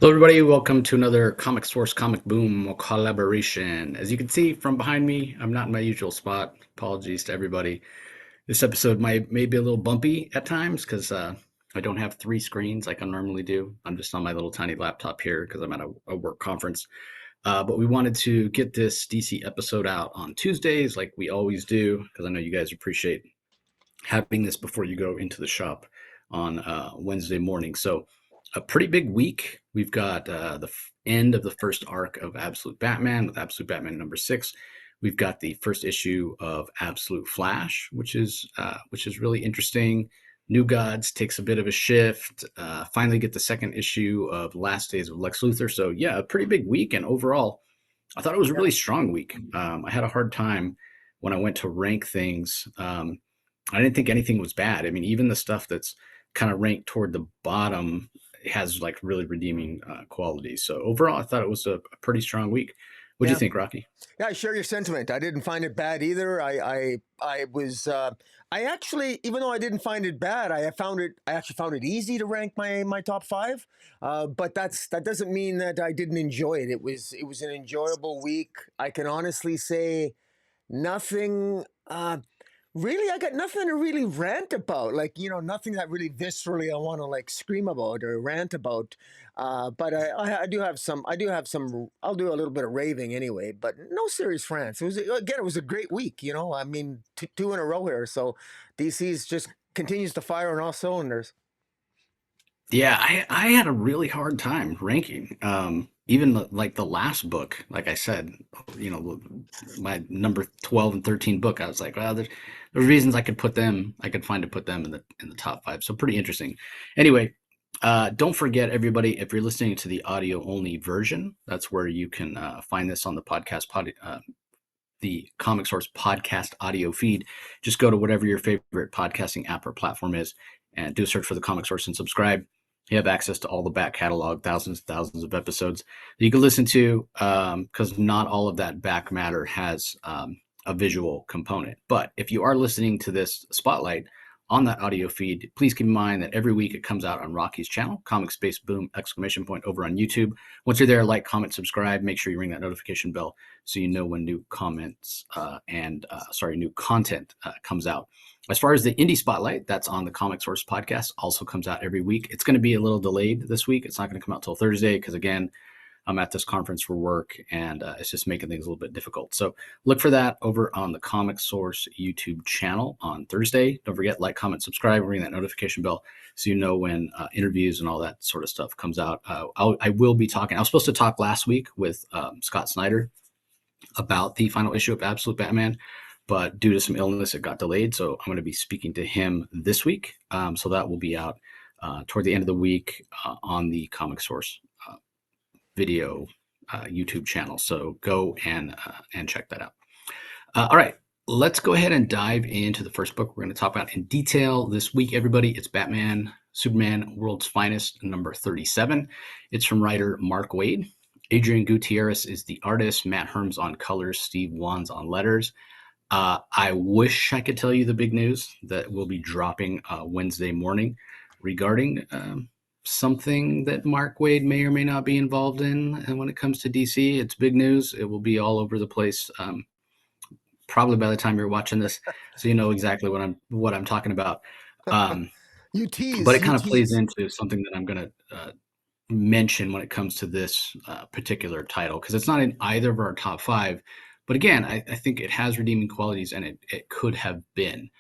Hello, everybody. Welcome to another Comic Source Comic Boom collaboration. As you can see from behind me, I'm not in my usual spot. Apologies to everybody. This episode may be a little bumpy at times because I don't have three screens like I normally do. I'm just on my little tiny laptop here because I'm at a work conference. But we wanted to get this DC episode out on Tuesdays like we always do because I know you guys appreciate having this before you go into the shop on Wednesday morning. So, a pretty big week. We've got the end of the first arc of Absolute Batman with Absolute Batman number 6. We've got the first issue of Absolute Flash, which is really interesting. New Gods takes a bit of a shift. Finally, get the second issue of Last Days of Lex Luthor. So yeah, a pretty big week, and overall, I thought it was a really strong week. I had a hard time when I went to rank things. I didn't think anything was bad. I mean, even the stuff that's kind of ranked toward the bottom has like really redeeming qualities. So overall, I thought it was a pretty strong week. What do you Yeah, think, Rocky? yeah, I share your sentiment. I didn't find it bad either. I was, I actually, even though I didn't find it bad, I actually found it easy to rank my top five. But that doesn't mean that I didn't enjoy it. It was an enjoyable week. I can honestly say nothing. Really, I got nothing to really rant about. Like, nothing that really viscerally I want to like scream about or rant about. But I do have some. I do have some. I'll do a little bit of raving anyway. But no serious rants. It was a great week. I mean, two in a row here. So DC's just continues to fire on all cylinders. Yeah, I had a really hard time ranking. Even like the last book, like I said, my number 12 and 13 book, I was like, well, there's reasons I could find to put them in the top five. So pretty interesting. Anyway, don't forget, everybody, if you're listening to the audio only version, that's where you can find this on the Comic Source podcast audio feed. Just go to whatever your favorite podcasting app or platform is and do a search for the Comic Source and subscribe. You have access to all the back catalog, thousands and thousands of episodes that you can listen to because not all of that back matter has a visual component. But if you are listening to this spotlight on that audio feed, please keep in mind that every week it comes out on Rocky's channel, Comic Space Boom exclamation point over on YouTube. Once you're there, like, comment, subscribe. Make sure you ring that notification bell so you know when new comments new content comes out. As far as the indie spotlight, that's on the Comic Source podcast, also comes out every week. It's going to be a little delayed this week. It's not going to come out till Thursday because, again, I'm at this conference for work and it's just making things a little bit difficult. So look for that over on the Comic Source YouTube channel on Thursday. Don't forget, like, comment, subscribe, ring that notification bell so you know when interviews and all that sort of stuff comes out. I will be talking. I was supposed to talk last week with Scott Snyder about the final issue of Absolute Batman, but due to some illness, it got delayed. So I'm going to be speaking to him this week. So that will be out toward the end of the week on the Comic Source video YouTube channel. So go and check that out. All right, let's go ahead and dive into the first book we're going to talk about in detail this week, everybody. It's Batman, Superman, World's Finest, number 37. It's from writer Mark Waid. Adrian Gutierrez is the artist. Matt Herms on colors. Steve Wands on letters. I wish I could tell you the big news that will be dropping Wednesday morning regarding something that Mark Waid may or may not be involved in. And when it comes to DC, it's big news. It will be all over the place. Probably by the time you're watching this, so you know exactly what I'm talking about. Um, You but tease, it you kind of plays tease. into something that I'm going to mention when it comes to this particular title because it's not in either of our top five. But again, I think it has redeeming qualities, and it could have been.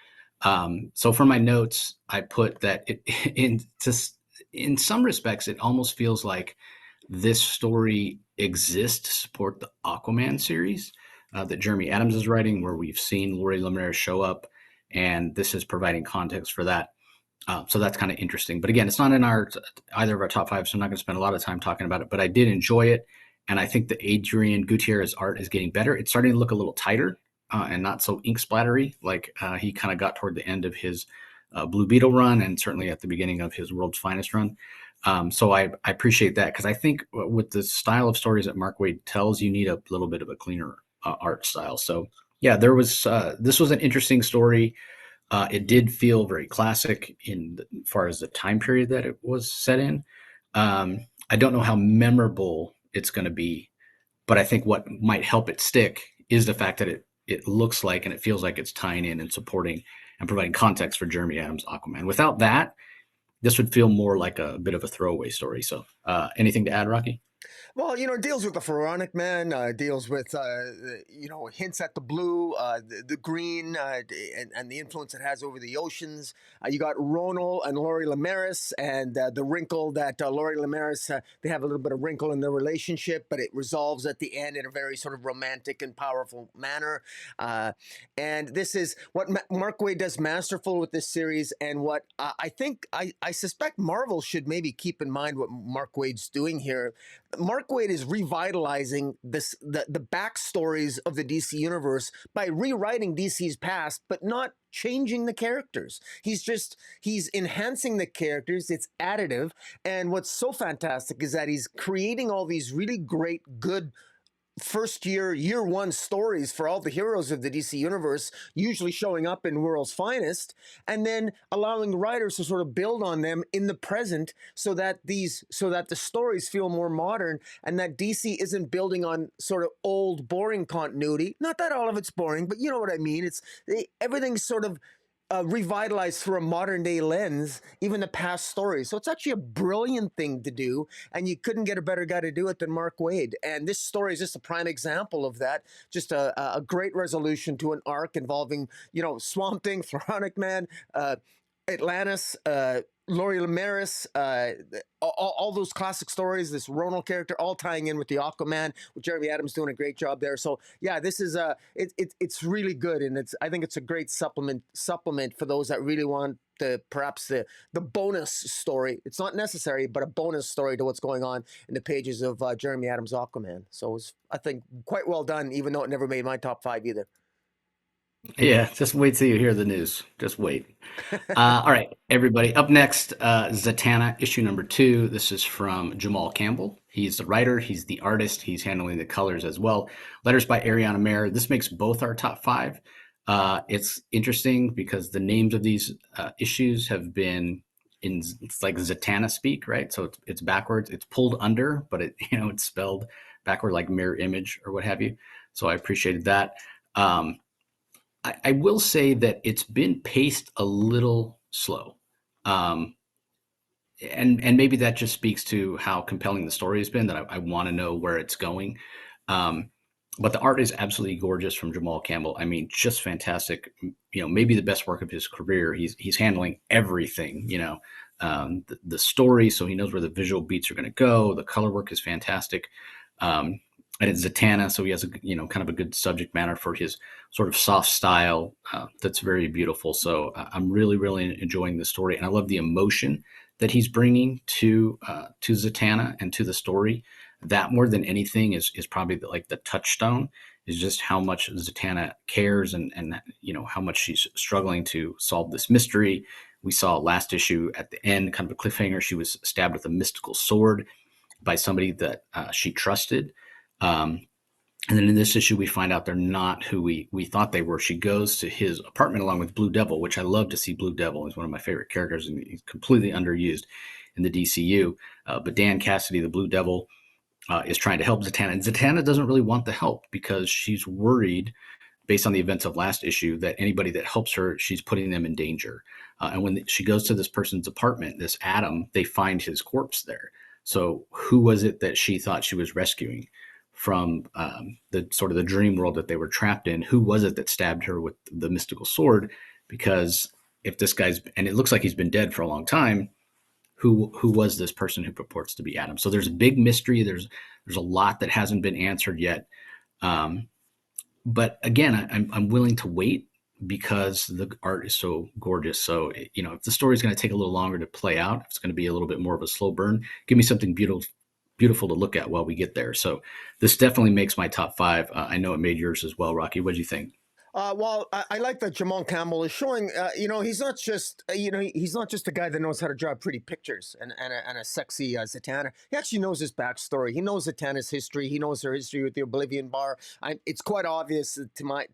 So for my notes, I put that in some respects, it almost feels like this story exists to support the Aquaman series that Jeremy Adams is writing, where we've seen Lori Lemire show up, and this is providing context for that. So that's kind of interesting. But again, it's not in either of our top five, so I'm not going to spend a lot of time talking about it. But I did enjoy it, and I think the Adrian Gutierrez art is getting better. It's starting to look a little tighter and not so ink splattery like he kind of got toward the end of his Blue Beetle run, and certainly at the beginning of his World's Finest run. So I appreciate that because I think with the style of stories that Mark Waid tells, you need a little bit of a cleaner art style. So yeah, this was an interesting story. It did feel very classic as far as the time period that it was set in. Um, I don't know how memorable it's going to be, but I think what might help it stick is the fact that it looks like and it feels like it's tying in and supporting and providing context for Jeremy Adams' Aquaman. Without that, this would feel more like a bit of a throwaway story. So, anything to add, Rocky? Well, it deals with the pharaonic man, deals with, hints at the blue, the green, and the influence it has over the oceans. You got Ronald and Lori Lemaris, and the wrinkle that Lori Lemaris, they have a little bit of wrinkle in their relationship, but it resolves at the end in a very sort of romantic and powerful manner. And this is what Mark Waid does masterful with this series, and what I suspect Marvel should maybe keep in mind what Mark Waid's doing here. Mark Waid is revitalizing the backstories of the DC universe by rewriting DC's past, but not changing the characters. He's enhancing the characters. It's additive. And what's so fantastic is that he's creating all these really great, good year one stories for all the heroes of the DC universe, usually showing up in World's Finest, and then allowing writers to sort of build on them in the present, so that the stories feel more modern, and that DC isn't building on sort of old boring continuity. Not that all of it's boring, but you know what I mean. Everything's sort of revitalized through a modern day lens, even the past stories. So it's actually a brilliant thing to do, and you couldn't get a better guy to do it than Mark Waid. And this story is just a prime example of that. Just a great resolution to an arc involving, Swamp Thing, Pharaonic Man, Atlantis, Lori Lemaris, all those classic stories, this Ronald character, all tying in with the Aquaman, with Jeremy Adams doing a great job there. So yeah, this is it's really good, and I think it's a great supplement for those that really want perhaps the bonus story. It's not necessary, but a bonus story to what's going on in the pages of Jeremy Adams' Aquaman. So it was, I think, quite well done, even though it never made my top 5 either. Yeah, just wait till you hear the news. Just wait. All right, everybody. Up next, Zatanna, issue number 2. This is from Jamal Campbell. He's the writer, he's the artist, he's handling the colors as well. Letters by Ariana Maher. This makes both our top 5. It's interesting because the names of these issues have been it's like Zatanna speak, right? So it's backwards. It's pulled under, but it's spelled backward like mirror image or what have you. So I appreciated that. I will say that it's been paced a little slow. Um, and maybe that just speaks to how compelling the story has been, that I want to know where it's going. Um, but the art is absolutely gorgeous from Jamal Campbell. I mean, just fantastic. Maybe the best work of his career. He's handling everything. The story, so he knows where the visual beats are going to go. The color work is fantastic. And it's Zatanna, so he has kind of a good subject matter for his sort of soft style that's very beautiful. So I'm really, really enjoying the story, and I love the emotion that he's bringing to Zatanna and to the story. That more than anything is probably the touchstone, is just how much Zatanna cares, and how much she's struggling to solve this mystery. We saw last issue at the end, kind of a cliffhanger. She was stabbed with a mystical sword by somebody that she trusted. And then in this issue, we find out they're not who we thought they were. She goes to his apartment along with Blue Devil, which I love to see. Blue Devil is one of my favorite characters, and he's completely underused in the DCU. But Dan Cassidy, the Blue Devil, is trying to help Zatanna. And Zatanna doesn't really want the help because she's worried, based on the events of last issue, that anybody that helps her, she's putting them in danger. And when she goes to this person's apartment, this Adam, they find his corpse there. So who was it that she thought she was rescuing from the sort of the dream world that they were trapped in? Who was it that stabbed her with the mystical sword? Because if this guy's, and it looks like he's been dead for a long time, who was this person who purports to be Adam? So there's a big mystery. There's a lot that hasn't been answered yet. But again, I'm willing to wait because the art is so gorgeous. So, if the story is going to take a little longer to play out, if it's going to be a little bit more of a slow burn, give me something beautiful to look at while we get there. So this definitely makes my top 5. I know it made yours as well, Rocky. What do you think? Well, I like that Jamal Campbell is showing. He's not just he's not just a guy that knows how to draw pretty pictures and a sexy Zatanna. He actually knows his backstory. He knows Zatanna's history. He knows her history with the Oblivion Bar. It's quite obvious to my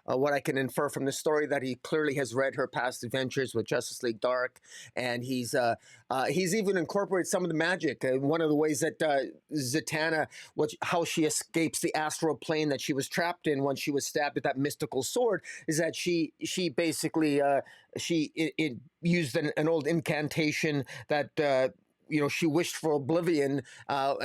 what I can infer from the story that he clearly has read her past adventures with Justice League Dark, and he's even incorporated some of the magic. One of the ways that Zatanna, how she escapes the astral plane that she was trapped in when she was stabbed with that mystical sword, is that she basically it used an old incantation that she wished for oblivion,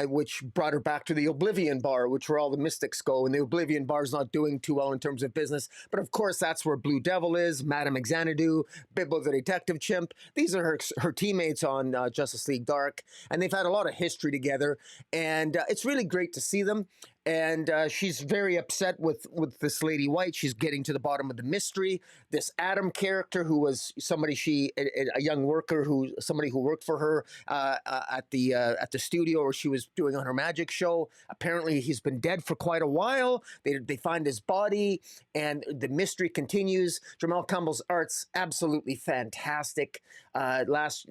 which brought her back to the Oblivion Bar, which where all the mystics go. And the Oblivion Bar is not doing too well in terms of business. But of course, that's where Blue Devil is, Madame Xanadu, Bibbo the Detective Chimp. These are her teammates on Justice League Dark. And they've had a lot of history together. And it's really great to see them. And she's very upset with this Lady White. She's getting to the bottom of the mystery. This Adam character, who was somebody a young worker, somebody who worked for her at the studio where she was doing on her magic show. Apparently, he's been dead for quite a while. They find his body, and the mystery continues. Jamal Campbell's art's absolutely fantastic. Last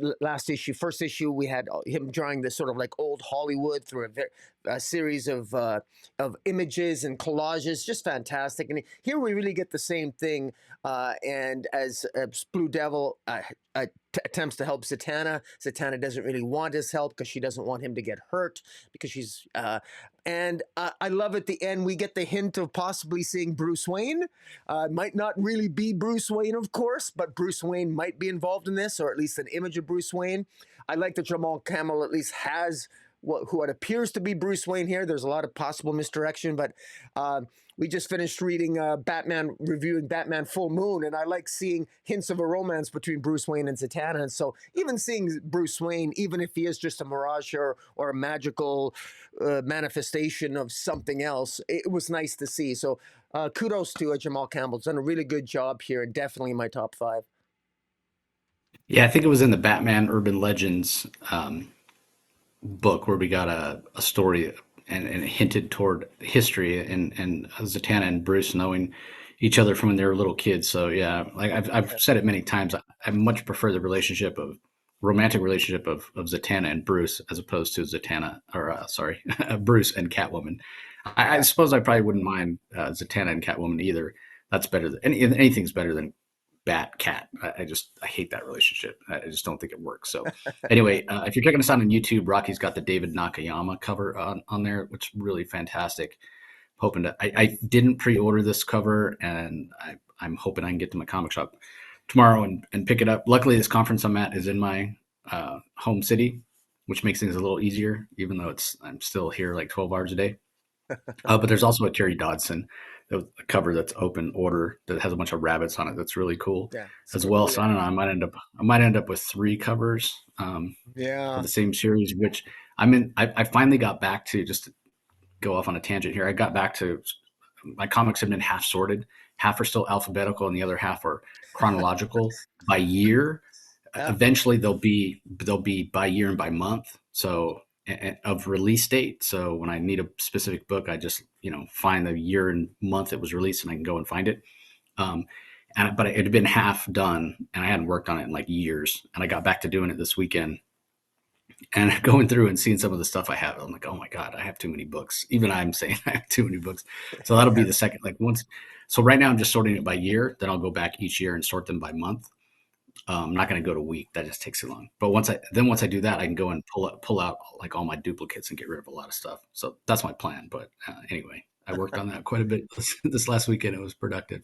issue, first issue, we had him drawing this sort of like old Hollywood through a series of images and collages, just fantastic. And here we really get the same thing. And as Blue Devil attempts to help Zatanna, Zatanna doesn't really want his help because she doesn't want him to get hurt because she's. And I love at the end we get the hint of possibly seeing Bruce Wayne. Might not really be Bruce Wayne, of course, but Bruce Wayne might be involved in this, or at least an image of Bruce Wayne. I like that Jamal Campbell at least has what appears to be Bruce Wayne here. There's a lot of possible misdirection, but we just finished reading reviewing Batman Full Moon, and I like seeing hints of a romance between Bruce Wayne and Zatanna. And so even seeing Bruce Wayne, even if he is just a mirage or a magical manifestation of something else, it was nice to see. So kudos to Jamal Campbell. He's done a really good job here, and definitely in my top 5. Yeah, I think it was in the Batman Urban Legends book where we got a story and it hinted toward history and Zatanna and Bruce knowing each other from when they were little kids. So yeah, like I've said it many times, I much prefer the romantic relationship of Zatanna and Bruce as opposed to Zatanna or sorry, Bruce and Catwoman. I Yeah. suppose I probably wouldn't mind Zatanna and Catwoman either. That's better than anything's better than Bat Cat. I hate that relationship. I just don't think it works. So anyway, if you're checking us out on YouTube, Rocky's got the David Nakayama cover on there, which is really fantastic. Hoping to, I didn't pre-order this cover, and I'm hoping I can get to my comic shop tomorrow and pick it up. Luckily, this conference I'm at is in my home city, which makes things a little easier, even though I'm still here like 12 hours a day. But there's also a Terry Dodson cover that's open order that has a bunch of rabbits on it. That's really cool Yeah. as Super well. cool. So Yeah. I don't know. I might end up with 3 covers of Yeah. the same series. Which I'm in. I finally got back to, just to go off on a tangent here. I got back to my comics have been half sorted. Half are still alphabetical, and the other half are chronological by year. Yeah. Eventually, they'll be by year and by month. So of release date. So when I need a specific book, I just find the year and month it was released, and I can go and find it. Um, but it had been half done, and I hadn't worked on it in like years. And I got back to doing it this weekend, and going through and seeing some of the stuff I have. I'm like, oh my god, I have too many books. Even I'm saying I have too many books. So that'll be Yeah. the second. Like once. So right now I'm just sorting it by year. Then I'll go back each year and sort them by month. I'm not going to go to week. That just takes too long. But once I do that, I can go and pull out like all my duplicates and get rid of a lot of stuff. So that's my plan. But anyway, I worked on that quite a bit this last weekend. It was productive.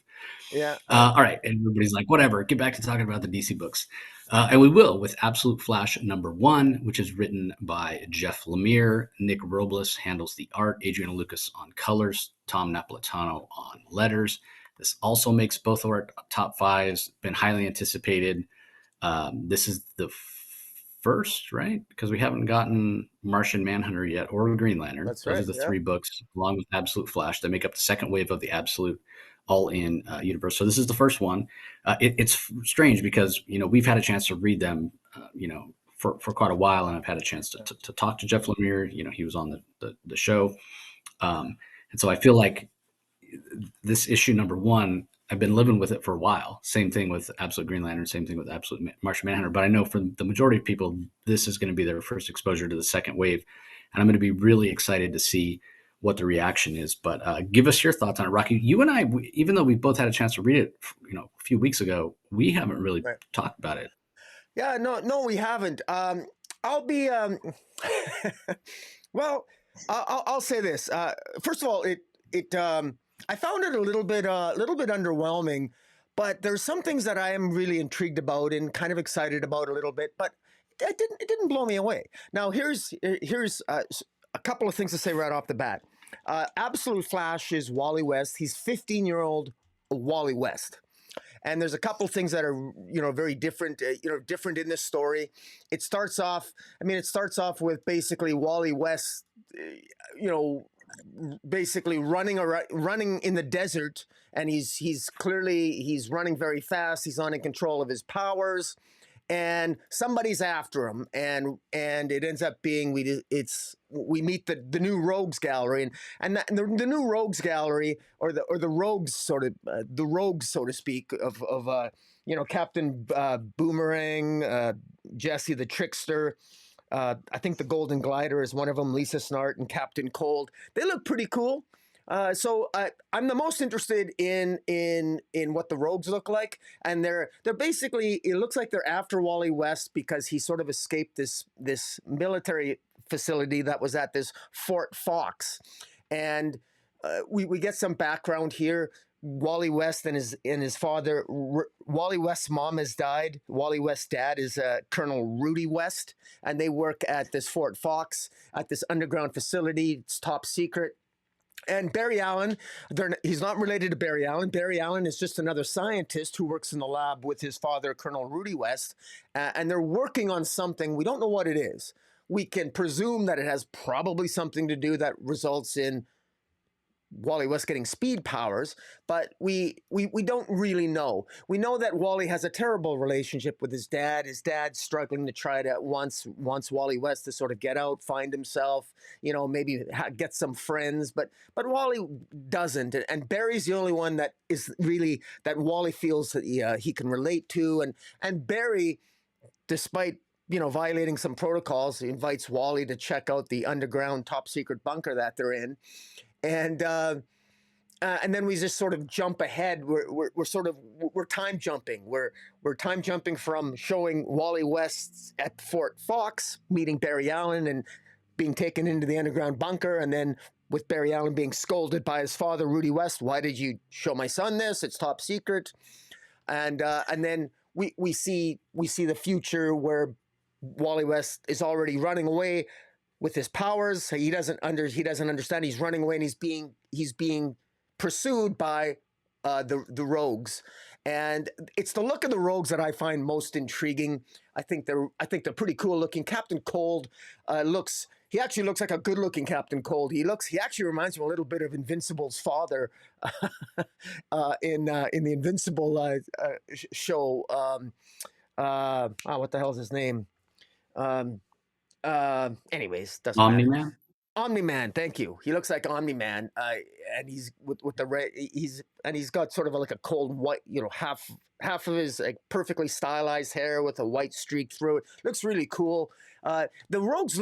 Yeah. All right, and everybody's like, whatever. Get back to talking about the DC books, and we will with Absolute Flash #1, which is written by Jeff Lemire. Nick Robles handles the art. Adriana Lucas on colors. Tom Napolitano on letters. This also makes both of our top 5s. Been highly anticipated. This is the first, right? Because we haven't gotten Martian Manhunter yet or Green Lantern. That's Those are right. the Yeah. 3 books, along with Absolute Flash, that make up the second wave of the Absolute all-in universe. So this is the first one. It's strange because we've had a chance to read them, for quite a while, and I've had a chance to talk to Jeff Lemire. He was on the show, and so I feel like this issue number one, I've been living with it for a while. Same thing with Absolute Green Lantern, same thing with Absolute Martian Manhunter. But I know for the majority of people, this is going to be their first exposure to the second wave. And I'm going to be really excited to see what the reaction is. But give us your thoughts on it, Rocky. You and I, even though we both had a chance to read it, a few weeks ago, we haven't really talked about it. Yeah, no, we haven't. I'll be well. I'll say this. First of all, I found it a little bit underwhelming, but there's some things that I am really intrigued about and kind of excited about a little bit. But it didn't blow me away. Now here's a couple of things to say right off the bat. Absolute Flash is Wally West. He's 15-year-old Wally West. And there's a couple things that are, very different, different in this story. It starts off with basically Wally West, basically running in the desert, and he's running very fast. He's not in control of his powers, and somebody's after him, and it ends up being we meet the new Rogues Gallery, and the new Rogues Gallery, or the Rogues the Rogues, so to speak, of Captain Boomerang, Jesse the Trickster. I think the Golden Glider is one of them. Lisa Snart and Captain Cold. They look pretty cool. So I'm the most interested in what the Rogues look like, and they're basically, it looks like they're after Wally West because he sort of escaped this military facility that was at this Fort Fox, and we get some background here. Wally West and his father. Wally West's mom has died. Wally West's dad is Colonel Rudy West, and they work at this Fort Fox, at this underground facility. It's top secret. And Barry Allen, he's not related to Barry Allen. Barry Allen is just another scientist who works in the lab with his father, Colonel Rudy West, and they're working on something. We don't know what it is. We can presume that it has probably something to do that results in Wally West getting speed powers, but we don't really know. We know that Wally has a terrible relationship with his dad. His dad's struggling to try to wants Wally West to sort of get out, find himself, maybe get some friends, but Wally doesn't. And Barry's the only one that is really, that Wally feels that he can relate to. And Barry, despite violating some protocols, he invites Wally to check out the underground top secret bunker that they're in. And then we just sort of jump ahead. We're time jumping. We're time jumping from showing Wally West at Fort Fox, meeting Barry Allen and being taken into the underground bunker, and then with Barry Allen being scolded by his father, Rudy West. Why did you show my son this? It's top secret. And then we see the future where Wally West is already running away with his powers. He doesn't understand. He's running away, and he's being pursued by the Rogues. And it's the look of the Rogues that I find most intriguing. I think they're pretty cool looking. Captain Cold he actually looks like a good looking Captain Cold. He actually reminds me a little bit of Invincible's father in the Invincible show. What the hell is his name? Anyways, doesn't matter. Omni-Man? Omni-Man, thank you. He looks like Omni-Man, and he's with the red. He's got sort of like a cold white, half of his like perfectly stylized hair with a white streak through it. Looks really cool. The Rogues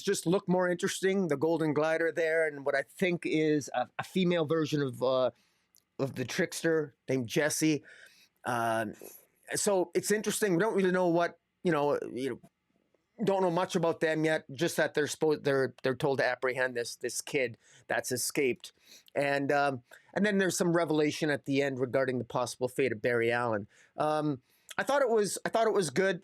just look more interesting. The Golden Glider there, and what I think is a female version of the Trickster named Jessie. So it's interesting. We don't really know what don't know much about them yet, just that they're told to apprehend this kid that's escaped, and then there's some revelation at the end regarding the possible fate of Barry Allen. I thought it was good.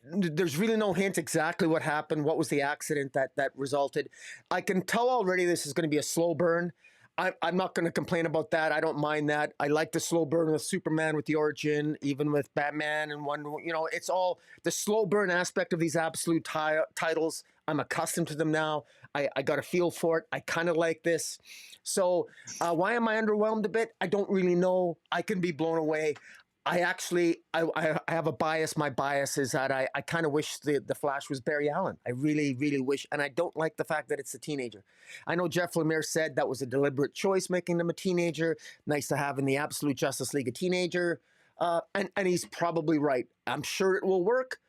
There's really no hint exactly what happened, what was the accident that resulted. I can tell already this is going to be a slow burn. I'm not going to complain about that. I don't mind that. I like the slow burn with Superman, with the origin, even with Batman and Wonder. It's all the slow burn aspect of these absolute titles. I'm accustomed to them now. I got a feel for it. I kind of like this. So why am I underwhelmed a bit? I don't really know. I can be blown away. I actually I have a bias. My bias is that I kind of wish the Flash was Barry Allen. I really really wish, and I don't like the fact that it's a teenager. I know Jeff Lemire said that was a deliberate choice making him a teenager. Nice to have in the Absolute Justice League a teenager, and he's probably right. I'm sure it will work.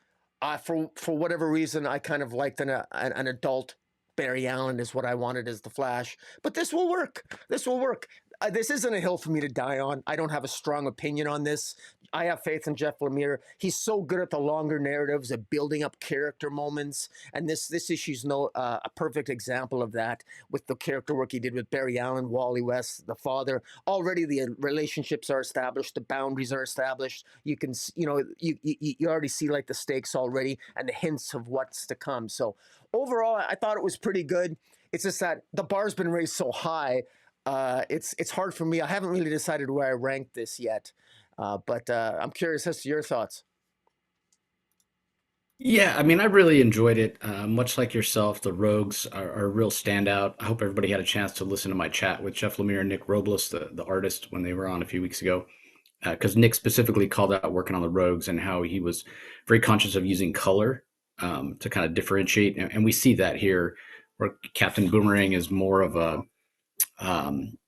For whatever reason, I kind of liked an adult Barry Allen is what I wanted as the Flash, but this will work. This will work. This isn't a hill for me to die on. I don't have a strong opinion on this. I have faith in Jeff Lemire. He's so good at the longer narratives of building up character moments, and this issue's no a perfect example of that with the character work he did with Barry Allen, Wally West, the father. Already the relationships are established, the boundaries are established. You can you already see like the stakes already and the hints of what's to come. So overall, I thought it was pretty good. It's just that the bar's been raised so high. It's hard for me. I haven't really decided where I rank this yet, but I'm curious as to your thoughts. Yeah, I mean, I really enjoyed it. Much like yourself, the Rogues are a real standout. I hope everybody had a chance to listen to my chat with Jeff Lemire and Nick Robles, the artist, when they were on a few weeks ago. Because Nick specifically called out working on the Rogues and how he was very conscious of using color to kind of differentiate. And we see that here, where Captain Boomerang is more of a um,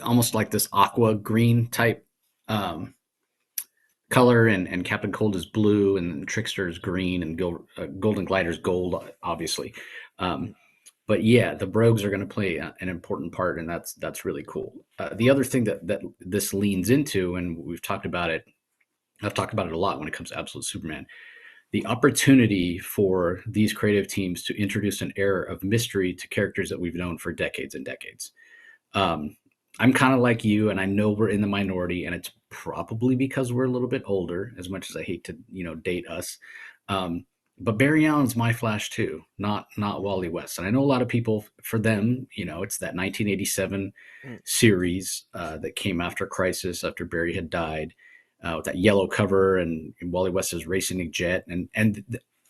almost like this aqua green type um, color, and Captain Cold is blue, and Trickster is green, and Golden Glider's gold, obviously. Um, but yeah, the Brogues are going to play an important part, and that's really cool. The other thing that this leans into, and we've talked about it, I've talked about it a lot when it comes to Absolute Superman, the opportunity for these creative teams to introduce an air of mystery to characters that we've known for decades and decades. Um, I'm kind of like you, and I know we're in the minority, and it's probably because we're a little bit older. As much as I hate to, date us, um, but Barry Allen's my Flash too, not Wally West. And I know a lot of people, for them, it's that 1987 Mm. series that came after Crisis, after Barry had died, with that yellow cover, and Wally West is racing a jet, and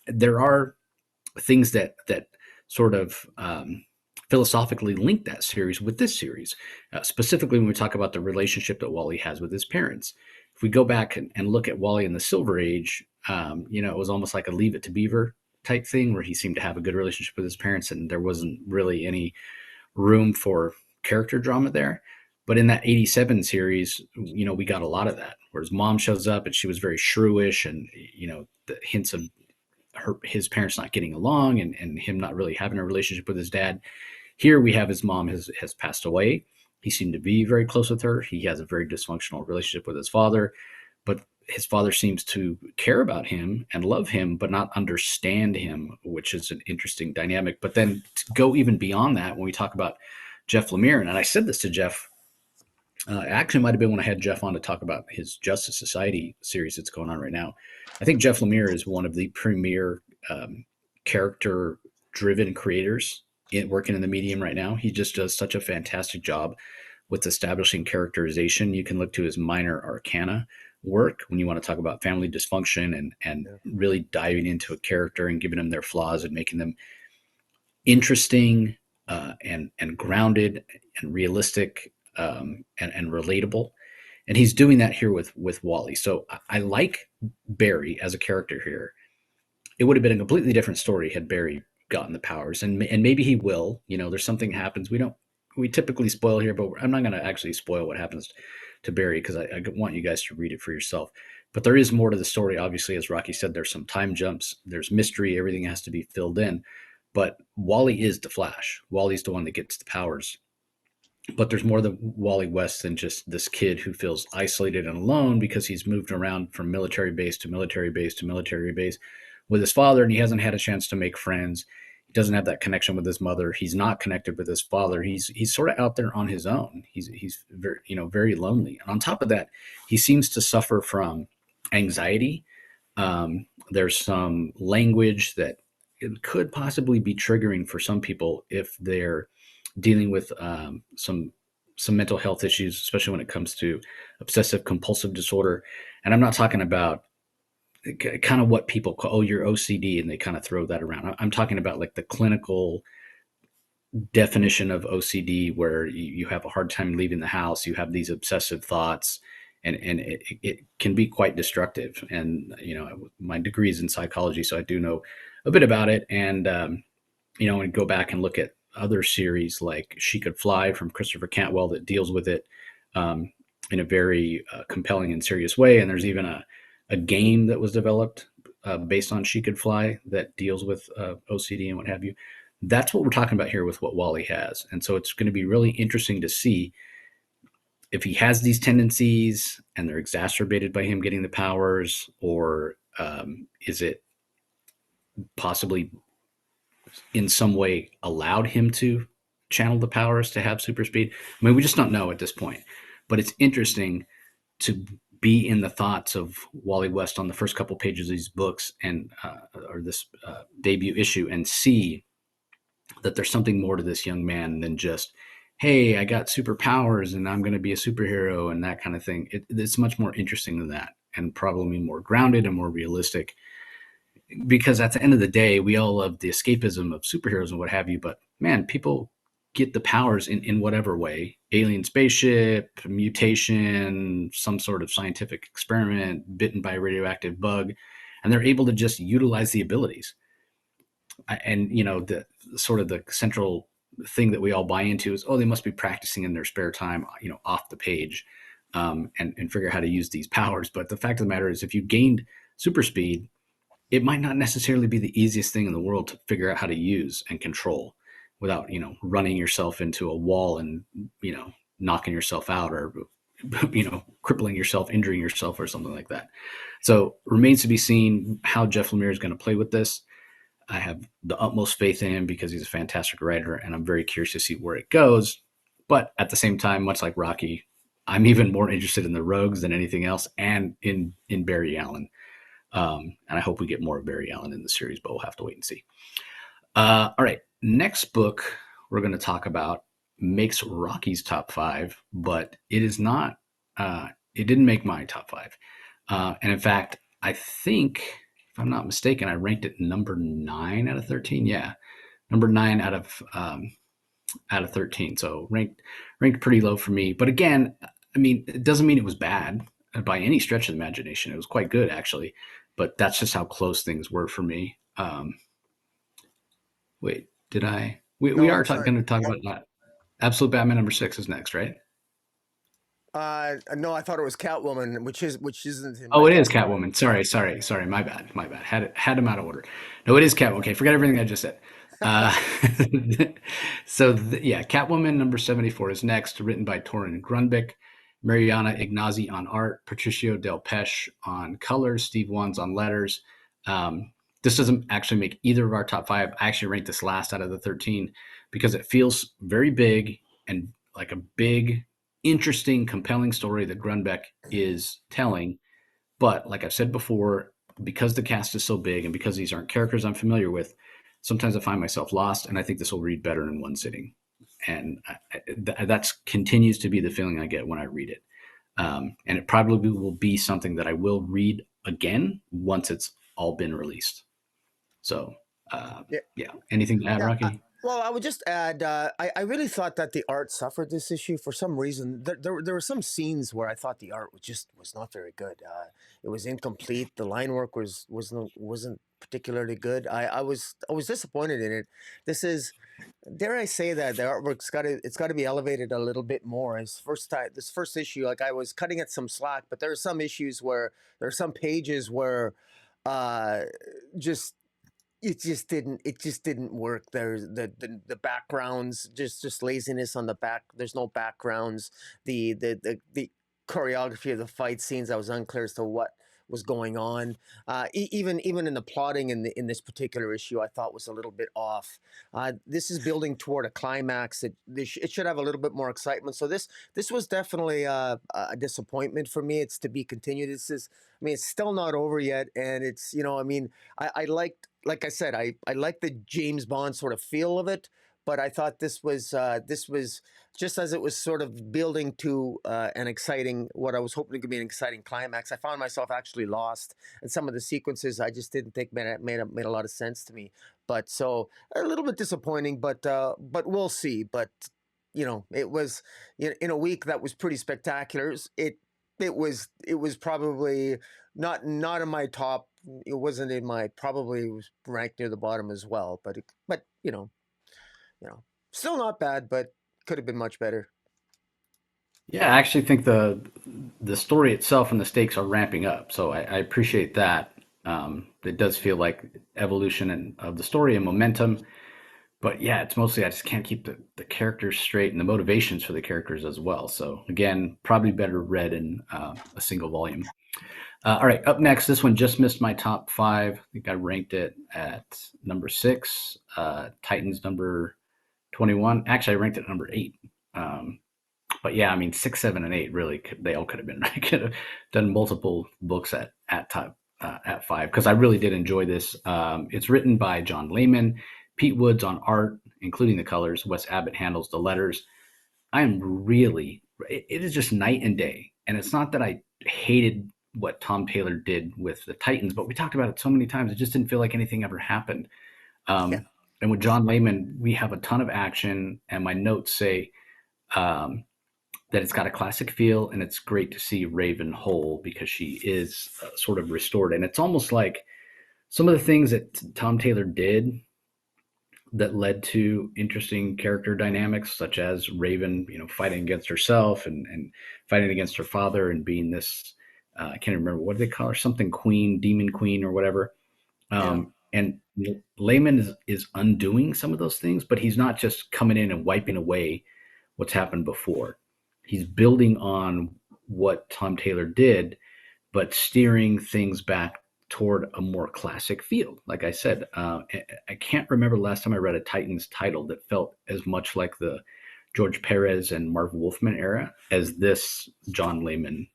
there are things that sort of philosophically link that series with this series, specifically when we talk about the relationship that Wally has with his parents. If we go back and look at Wally in the Silver Age, it was almost like a Leave It to Beaver type thing where he seemed to have a good relationship with his parents, and there wasn't really any room for character drama there. But in that 87 series, we got a lot of that, where his mom shows up and she was very shrewish, and, the hints of his parents not getting along, and him not really having a relationship with his dad. Here we have his mom has passed away. He seemed to be very close with her. He has a very dysfunctional relationship with his father, but his father seems to care about him and love him, but not understand him, which is an interesting dynamic. But then to go even beyond that, when we talk about Jeff Lemire, and I said this to Jeff, actually might have been when I had Jeff on to talk about his Justice Society series that's going on right now. I think Jeff Lemire is one of the premier character driven creators working in the medium right now. He just does such a fantastic job with establishing characterization. You can look to his minor arcana work when you want to talk about family dysfunction, and Yeah. really diving into a character and giving them their flaws and making them interesting, and grounded and realistic, and relatable. And he's doing that here with Wally. So I like Barry as a character here. It would have been a completely different story had Barry gotten the powers, and maybe he will. There's something happens. We typically spoil here, but I'm not going to actually spoil what happens to Barry, because I want you guys to read it for yourself. But there is more to the story. Obviously, as Rocky said, there's some time jumps, there's mystery, everything has to be filled in. But Wally is the Flash. Wally's the one that gets the powers. But there's more than Wally West than just this kid who feels isolated and alone because he's moved around from military base to military base to military base with his father, and he hasn't had a chance to make friends. He doesn't have that connection with his mother. He's not connected with his father. He's sort of out there on his own. He's very, very lonely. And on top of that, he seems to suffer from anxiety. There's some language that it could possibly be triggering for some people if they're dealing with some mental health issues, especially when it comes to obsessive compulsive disorder. And I'm not talking about kind of what people call, oh, you're OCD, and they kind of throw that around. I'm talking about like the clinical definition of OCD, where you have a hard time leaving the house, you have these obsessive thoughts, and it can be quite destructive. And my degree is in psychology, so I do know a bit about it. And and go back and look at other series like She Could Fly from Christopher Cantwell that deals with it in a very compelling and serious way. And there's even a game that was developed based on She Could Fly that deals with OCD and what have you. That's what we're talking about here with what Wally has. And so it's going to be really interesting to see if he has these tendencies and they're exacerbated by him getting the powers, or is it possibly in some way allowed him to channel the powers to have super speed? I mean, we just don't know at this point. But it's interesting to be in the thoughts of Wally West on the first couple pages of these books and or this debut issue, and see that there's something more to this young man than just, hey, I got superpowers and I'm going to be a superhero and that kind of thing. It's much more interesting than that, and probably more grounded and more realistic, because at the end of the day, we all love the escapism of superheroes and what have you, but man, people get the powers in whatever way: alien spaceship, mutation, some sort of scientific experiment, bitten by a radioactive bug, and they're able to just utilize the abilities. And the sort of the central thing that we all buy into is, oh, they must be practicing in their spare time, off the page, and figure out how to use these powers. But the fact of the matter is, if you gained super speed, it might not necessarily be the easiest thing in the world to figure out how to use and control without, running yourself into a wall and, knocking yourself out, or, crippling yourself, injuring yourself, or something like that. So remains to be seen how Jeff Lemire is going to play with this. I have the utmost faith in him because he's a fantastic writer, and I'm very curious to see where it goes. But at the same time, much like Rocky, I'm even more interested in the Rogues than anything else, and in Barry Allen. And I hope we get more of Barry Allen in the series, but we'll have to wait and see. All right, next book we're going to talk about makes Rocky's top 5, but it is not. It didn't make my top 5, and in fact, I think, if I'm not mistaken, I ranked it number 9 out of 13. Yeah, number 9 out of 13. So ranked pretty low for me. But again, I mean, it doesn't mean it was bad by any stretch of the imagination. It was quite good, actually. But that's just how close things were for me. Wait, did I? We No, are I'm sorry. going to talk about that. Absolute Batman number 6 is next, right? No, I thought it was Catwoman, which isn't in Oh, my it is top five. Catwoman. Sorry. My bad. Had him out of order. No, it is Catwoman. Okay, forget everything I just said. Uh, yeah, Catwoman number 74 is next, written by Toren Gronnbek, Mariana Ignazi on art, Patricio Del Pesce on colors, Steve Wands on letters. This doesn't actually make either of our top 5. I actually ranked this last out of the 13 because it feels very big and like a big, interesting, compelling story that Grunbeck is telling. But like I've said before, because the cast is so big and because these aren't characters I'm familiar with, sometimes I find myself lost, and I think this will read better in one sitting. And that continues to be the feeling I get when I read it. And it probably will be something that I will read again once it's all been released. So, Yeah, yeah. Anything to add, yeah. Rocky? Well, I would just add, I really thought that the art suffered this issue for some reason. There were some scenes where I thought the art was not very good. It was incomplete. The line work wasn't particularly good. I was disappointed in it. This is, dare I say that the artwork's got to be elevated a little bit more. This first issue, like, I was cutting it some slack, but there are some issues where there are some pages where, uh, just it just didn't work. There's the backgrounds, just laziness on the back. There's no backgrounds. The choreography of the fight scenes, I was unclear as to what was going on. Even in the plotting in this particular issue, I thought was a little bit off. This is building toward a climax. It should have a little bit more excitement. So this was definitely a disappointment for me. It's to be continued. I mean, it's still not over yet, and it's, I mean, I liked, like I said, I like the James Bond sort of feel of it, but I thought this was just as it was sort of building to an exciting, what I was hoping to be an exciting climax. I found myself actually lost, and some of the sequences I just didn't think made a lot of sense to me. But so a little bit disappointing, but we'll see. But it was, in a week that was pretty spectacular. it was probably not in my top. It wasn't in my probably was ranked near the bottom as well. But you know, still not bad, but could have been much better. Yeah, I actually think the story itself and the stakes are ramping up, so I appreciate that. It does feel like evolution of the story and momentum, but yeah, it's mostly I just can't keep the characters straight and the motivations for the characters as well. So again, probably better read in a single volume. All right, up next, this one just missed my top five. I think I ranked it at number six. Titans number 21. Actually, I ranked it at number eight. Um, but yeah, I mean, six, seven, and eight really they all could have been. I could have done multiple books at top at five because I really did enjoy this. It's written by John Layman, Pete Woods on art, including the colors. Wes Abbott handles the letters. I am really. It is just night and day, and it's not that I hated what Tom Taylor did with the Titans, but we talked about it so many times. It just didn't feel like anything ever happened. Yeah, And with John Layman, we have a ton of action, and my notes say um, that it's got a classic feel, and it's great to see Raven whole because she is sort of restored. And it's almost like some of the things that Tom Taylor did that led to interesting character dynamics, such as Raven, fighting against herself and fighting against her father and being this. I can't remember what do they call her, something queen, demon queen, or whatever. yeah, And Layman is undoing some of those things, but he's not just coming in and wiping away what's happened before. He's building on what Tom Taylor did, but steering things back toward a more classic feel. Like I said, I can't remember the last time I read a Titans title that felt as much like the George Perez and Marv Wolfman era as this John Layman.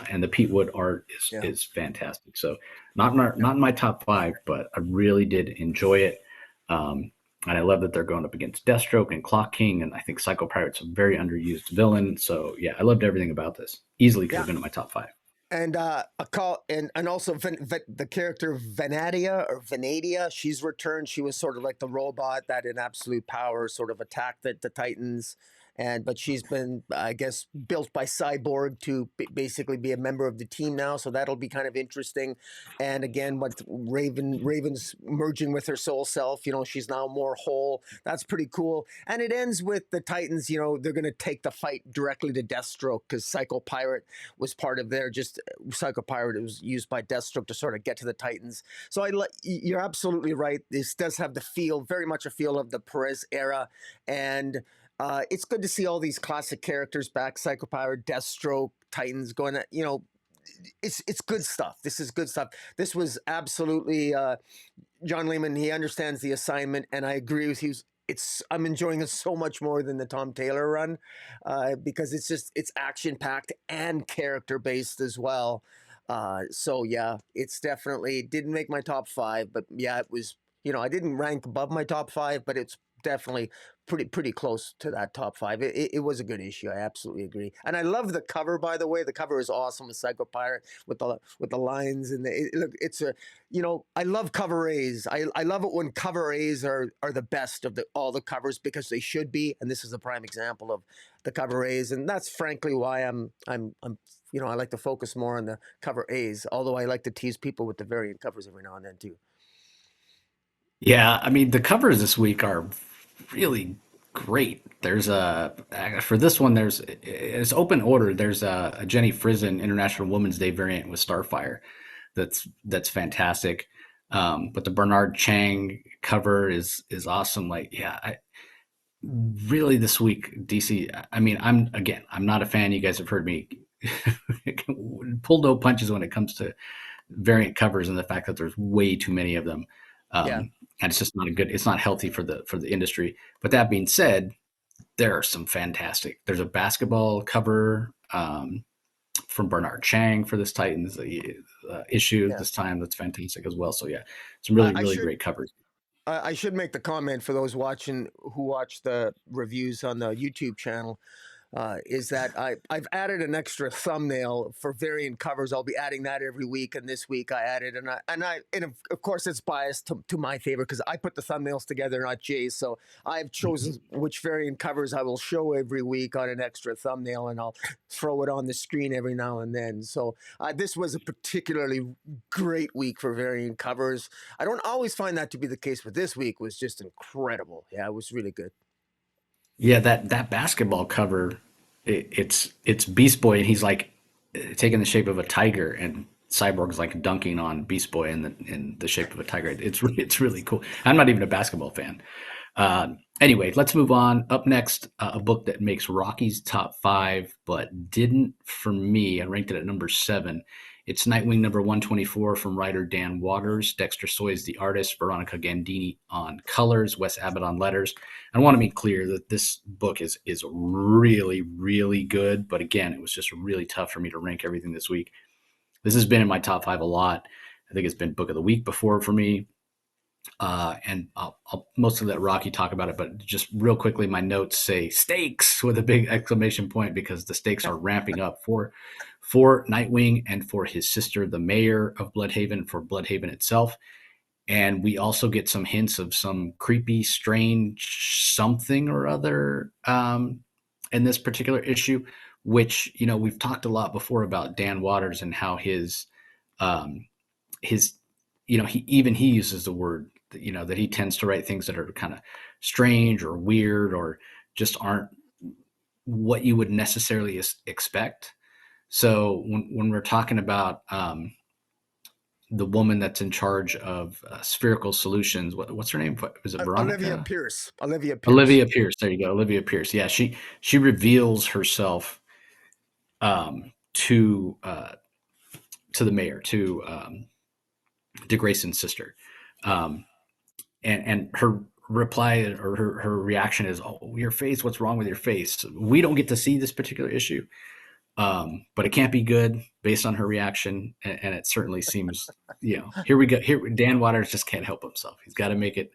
And the Pete Wood art yeah, is fantastic. So not yeah. not in my top five, but I really did enjoy it. And I love that they're going up against Deathstroke and Clock King, and I think Psycho Pirate's a very underused villain. So yeah, I loved everything about this. Easily could Yeah. have been in my top five. And a call and also the character Venadia or Venadia, she's returned. She was sort of like the robot that in absolute power sort of attacked the Titans, but she's been, I guess, built by Cyborg to basically be a member of the team now. So that'll be kind of interesting. And again, what Raven's merging with her soul self. She's now more whole. That's pretty cool. And it ends with the Titans. They're going to take the fight directly to Deathstroke because Psycho Pirate was part of their just Psycho Pirate. It was used by Deathstroke to sort of get to the Titans. So you're absolutely right. This does have the feel, very much a feel of the Perez era, and it's good to see all these classic characters back: Psycho Pirate, Deathstroke, Titans going. It's good stuff. This is good stuff. This was absolutely John Layman. He understands the assignment, and I agree with you. I'm enjoying it so much more than the Tom Taylor run because it's action packed and character based as well. So yeah, it's definitely didn't make my top five, but yeah, it was. I didn't rank above my top five, but it's definitely pretty close to that top five. It was a good issue. I absolutely agree, and I love the cover. By the way, the cover is awesome with Psycho Pirate with the lines and look. It's a I love cover A's. I love it when cover A's are the best of all the covers because they should be, and this is a prime example of the cover A's, and that's frankly why I'm I like to focus more on the cover A's, although I like to tease people with the variant covers every now and then too. Yeah, I mean the covers this week are really great. There's a for this one. It's open order. There's a Jenny Frison International Women's Day variant with Starfire. That's fantastic. But the Bernard Chang cover is awesome. Like yeah, really this week DC. I mean I'm not a fan. You guys have heard me pull no punches when it comes to variant covers and the fact that there's way too many of them. Yeah, And it's just not it's not healthy for the industry. But that being said, there are some fantastic. There's a basketball cover from Bernard Chang for this Titans issue yeah. this time. That's fantastic as well. So yeah, some I, really I really should great covers. I should make the comment for those watching who watch the reviews on the YouTube channel. is that I've added an extra thumbnail for variant covers. I'll be adding that every week, and this week I added, and of course it's biased to my favor because I put the thumbnails together, not Jay's. So I've chosen which variant covers I will show every week on an extra thumbnail, and I'll throw it on the screen every now and then. So this was a particularly great week for variant covers. I don't always find that to be the case, but this week was just incredible. Yeah, it was really good. Yeah, that basketball cover, it's Beast Boy, and he's like taking the shape of a tiger, and Cyborg's like dunking on Beast Boy in the shape of a tiger. It's really cool. I'm not even a basketball fan. Anyway, let's move on. Up next, a book that makes Rocky's top five, but didn't for me. I ranked it at number seven. It's Nightwing number 124 from writer Dan Waters. Dexter Soy is the artist. Veronica Gandini on colors. Wes Abbott on letters. I want to be clear that this book is really, really good. But again, it was just really tough for me to rank everything this week. This has been in my top five a lot. I think it's been book of the week before for me. And I'll mostly let Rocky talk about it, but just real quickly, my notes say stakes with a big exclamation point because the stakes are ramping up for Nightwing and for his sister, the mayor of Bloodhaven, for Bloodhaven itself. And we also get some hints of some creepy, strange something or other in this particular issue, which, we've talked a lot before about Dan Waters and how um, his he uses the word that he tends to write things that are kind of strange or weird or just aren't what you would necessarily expect. So when we're talking about the woman that's in charge of spherical solutions, what's her name? Was it Olivia Veronica? Pierce. Olivia Pierce. Olivia Pierce. There you go, Olivia Pierce. Yeah, she reveals herself to the mayor, to Dick Grayson's sister. Um, and her reply or her reaction is, "Oh, your face, what's wrong with your face?" We don't get to see this particular issue, but it can't be good based on her reaction, and it certainly seems, here we go. Here, Dan Waters just can't help himself. He's got to make it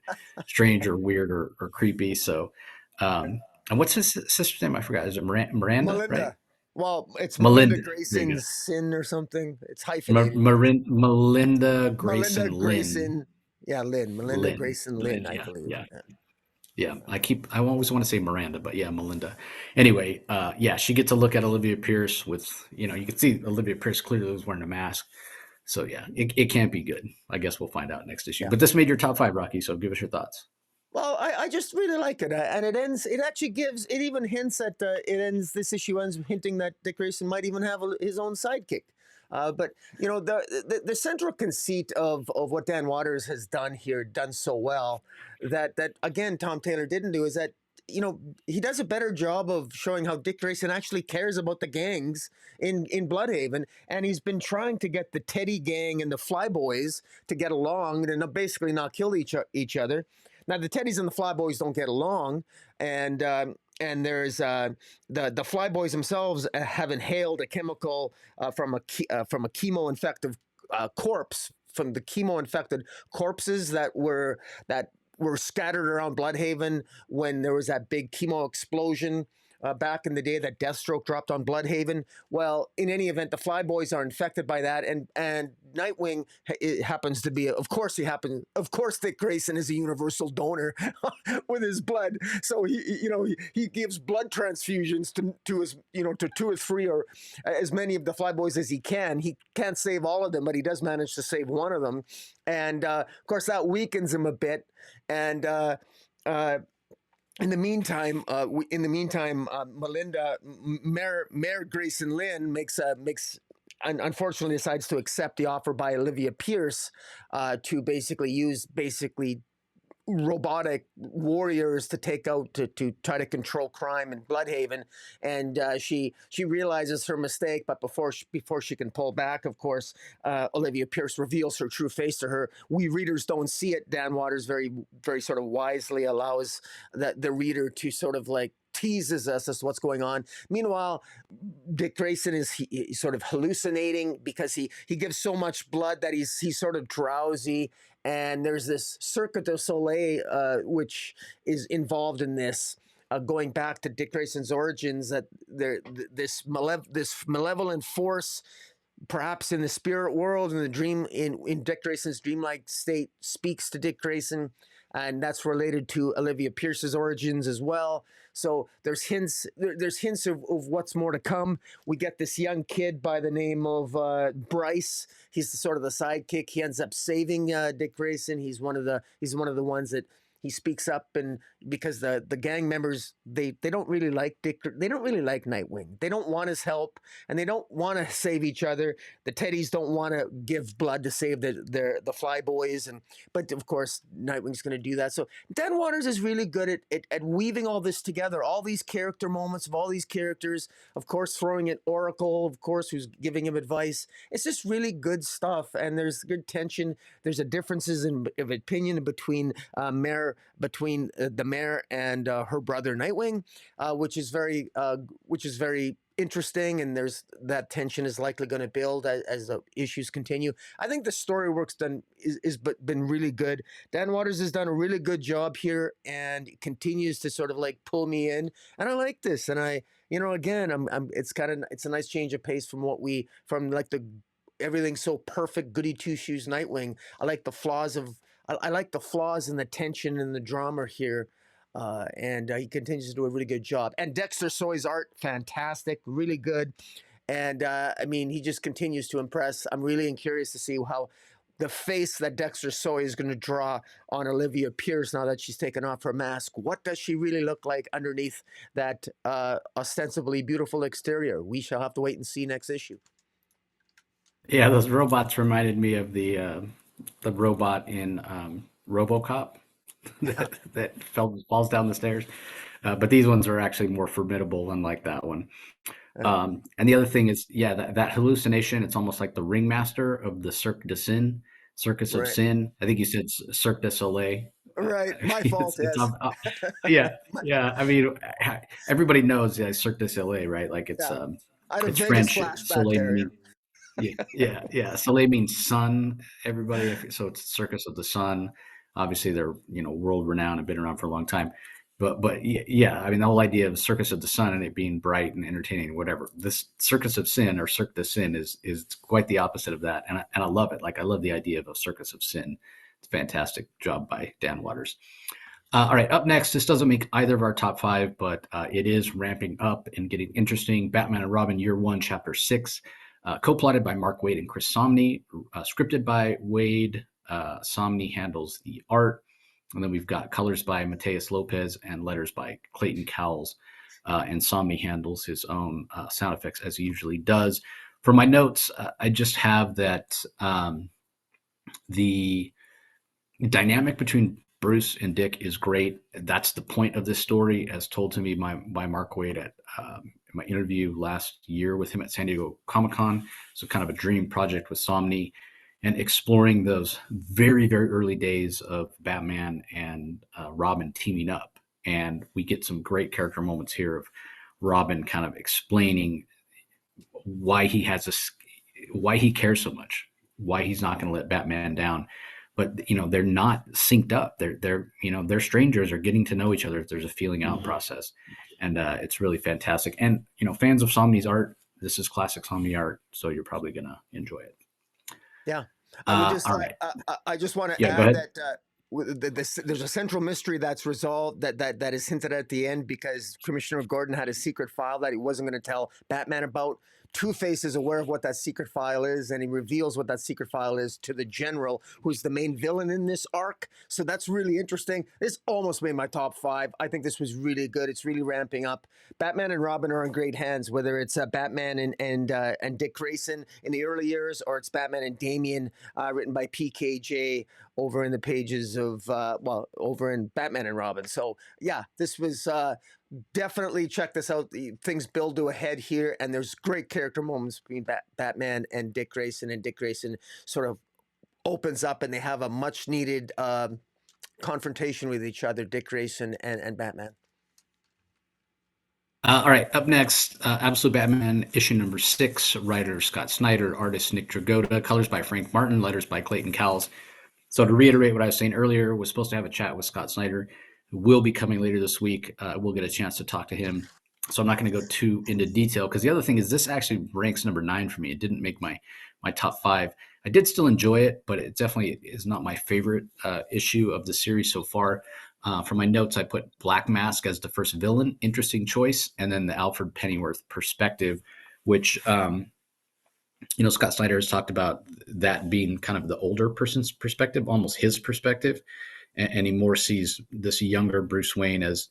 strange or weird or creepy. So, and what's his sister's name? I forgot. Is it Miranda? Right? Melinda. Well, it's Melinda Melinda. There you Grayson go. Sin or something. It's hyphenated. Melinda Melinda Grayson Lynn. Grayson. Yeah, Lynn. Melinda Lynn. Grayson Lynn, Lynn. I Yeah. believe. Yeah. Yeah. Yeah, I always want to say Miranda, but yeah, Melinda. Anyway, yeah, she gets a look at Olivia Pierce with, you can see Olivia Pierce clearly was wearing a mask. So yeah, it can't be good. I guess we'll find out next issue. Yeah. But this made your top five, Rocky. So give us your thoughts. Well, I just really like it, and it ends. It actually gives. It even hints at. It ends. This issue ends hinting that Dick Grayson might even have his own sidekick. But the central conceit of what Dan Waters has done here, done so well, that again Tom Taylor didn't do, is that he does a better job of showing how Dick Grayson actually cares about the gangs in Bloodhaven, and he's been trying to get the Teddy gang and the Flyboys to get along and basically not kill each other. Now the Teddies and the Flyboys don't get along, and there's the Flyboys themselves have inhaled a chemical from a chemo infected corpse, from the chemo infected corpses that were scattered around Bloodhaven when there was that big chemo explosion back in the day that Deathstroke dropped on Bloodhaven. Well, in any event, the Flyboys are infected by that, and Nightwing happens to be, of course, Dick Grayson is a universal donor with his blood, so he gives blood transfusions to his to two or three or as many of the Flyboys as he can. He can't save all of them, but he does manage to save one of them, and of course that weakens him a bit, and. In the meantime, Melinda, Mayor Grayson Lynn unfortunately decides to accept the offer by Olivia Pierce to basically use robotic warriors to take out to try to control crime in Bloodhaven, and she realizes her mistake, but before she can pull back, of course, Olivia Pierce reveals her true face to her. We readers don't see it. Dan Waters very very sort of wisely allows the reader to sort of like teases us as to what's going on. Meanwhile, Dick Grayson is he's sort of hallucinating because he gives so much blood that he's sort of drowsy. And there's this Cirque du Soleil, which is involved in this. going back to Dick Grayson's origins, that this malevolent force, perhaps in the spirit world, in the dream, in Dick Grayson's dreamlike state, speaks to Dick Grayson, and that's related to Olivia Pierce's origins as well. So there's hints of what's more to come. We get this young kid by the name of Bryce. He's sort of the sidekick. He ends up saving Dick Grayson. He's one of the ones that he speaks up, and because the gang members, they don't really like Dick. They don't really like Nightwing. They don't want his help, and they don't want to save each other. The Teddies don't want to give blood to save the Flyboys, but of course Nightwing's going to do that. So Dan Waters is really good at weaving all this together, all these character moments of all these characters. Of course, throwing in Oracle, of course, who's giving him advice. It's just really good stuff, and there's good tension. There's a differences of opinion between the mayor and her brother Nightwing, which is very interesting, and there's that tension is likely going to build as the issues continue. I think the story work's been really good. Dan Waters has done a really good job here and continues to sort of like pull me in, and I like this. And again, it's a nice change of pace from like the everything so perfect goody two shoes Nightwing. I like the flaws and the tension and the drama here. And he continues to do a really good job. And Dexter Soy's art, fantastic, really good. And he just continues to impress. I'm really curious to see how the face that Dexter Soy is going to draw on Olivia Pierce now that she's taken off her mask. What does she really look like underneath that ostensibly beautiful exterior? We shall have to wait and see next issue. Yeah, those robots reminded me of the robot in RoboCop that falls down the stairs. But these ones are actually more formidable, unlike that one. And the other thing is, that hallucination, it's almost like the ringmaster of the Circus of Sin. I think you said Cirque du Soleil. Right, my fault. Yes. Yeah. I mean, everybody knows Cirque du Soleil, right? Like it's French. Soleil yeah. Soleil means sun. Everybody, so it's Circus of the Sun. Obviously, they're world renowned and been around for a long time. But yeah, I mean, the whole idea of Circus of the Sun and it being bright and entertaining, whatever. This Circus of Sin or Cirque du Sin is quite the opposite of that, and I love it. Like I love the idea of a Circus of Sin. It's a fantastic job by Dan Waters. All right, up next, this doesn't make either of our top 5, but it is ramping up and getting interesting. Batman and Robin Year 1, Chapter 6. Co-plotted by Mark Waid and Chris Samnee, scripted by Waid. Samnee handles the art, and then we've got colors by Mateus Lopez and letters by Clayton Cowles, and Samnee handles his own sound effects as he usually does. For my notes, I just have that the dynamic between Bruce and Dick is great. That's the point of this story, as told to me by Mark Waid at my interview last year with him at San Diego Comic-Con. So kind of a dream project with Samnee, and exploring those very, very early days of Batman and Robin teaming up. And we get some great character moments here of Robin kind of explaining why he cares so much, why he's not going to let Batman down. But they're not synced up. They're strangers, are getting to know each other. There's a feeling out process, and it's really fantastic. And fans of Samnee's art, this is classic Samnee art, so you're probably gonna enjoy it. Yeah, All right. I just want to add that there's a central mystery that's resolved that is hinted at the end, because Commissioner Gordon had a secret file that he wasn't going to tell Batman about. Two-Face is aware of what that secret file is, and he reveals what that secret file is to the General, who's the main villain in this arc. So that's really interesting. This almost made my top 5. I think this was really good. It's really ramping up. Batman and Robin are in great hands, whether it's Batman and Dick Grayson in the early years, or it's Batman and Damian, written by PKJ over in the pages of over in Batman and Robin. So yeah, this was. Definitely check this out. Things build to a head here, and there's great character moments between Batman and Dick Grayson, and Dick Grayson sort of opens up, and they have a much needed confrontation with each other, Dick Grayson and Batman. All right, up next, Absolute Batman issue number 6, writer Scott Snyder, artist Nick Dragotta, colors by Frank Martin, letters by Clayton Cowles. So to reiterate what I was saying earlier, was supposed to have a chat with Scott Snyder will be coming later this week. We'll get a chance to talk to him. So I'm not going to go too into detail because the other thing is this actually ranks number 9 for me. It didn't make my top 5. I did still enjoy it, but it definitely is not my favorite issue of the series so far. For my notes, I put Black Mask as the first villain, interesting choice, and then the Alfred Pennyworth perspective, which Scott Snyder has talked about that being kind of the older person's perspective, almost his perspective, and he more sees this younger Bruce Wayne as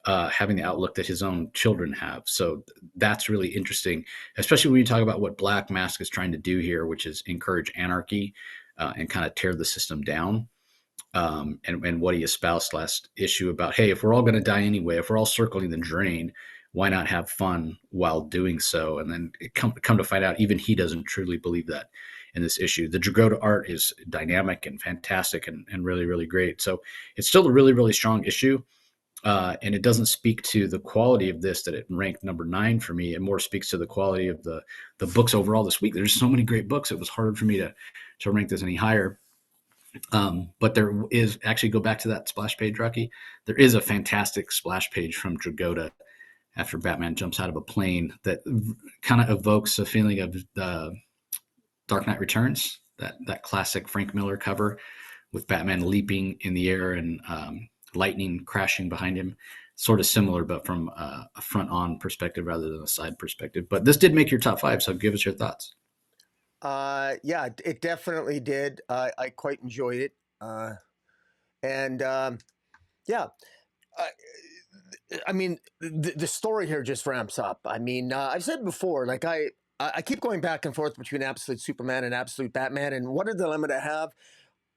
having the outlook that his own children have. So that's really interesting, especially when you talk about what Black Mask is trying to do here, which is encourage anarchy and kind of tear the system down. And what he espoused last issue about, hey, if we're all going to die anyway, if we're all circling the drain, why not have fun while doing so? And then come to find out, even he doesn't truly believe that in this issue. The Dragotta art is dynamic and fantastic and really, really great. So it's still a really, really strong issue. And it doesn't speak to the quality of this that it ranked number 9 for me. It more speaks to the quality of the books overall this week. There's so many great books. It was hard for me to rank this any higher. But there is actually, go back to that splash page, Rocky. There is a fantastic splash page from Dragotta after Batman jumps out of a plane that kind of evokes a feeling of the Dark Knight Returns, that classic Frank Miller cover with Batman leaping in the air and lightning crashing behind him. Sort of similar, but from a front-on perspective rather than a side perspective. But this did make your top 5, so give us your thoughts. Yeah, it definitely did. I quite enjoyed it. And yeah, I mean, the story here just ramps up. I mean, I've said before, like I keep going back and forth between Absolute Superman and Absolute Batman, and what a dilemma to have.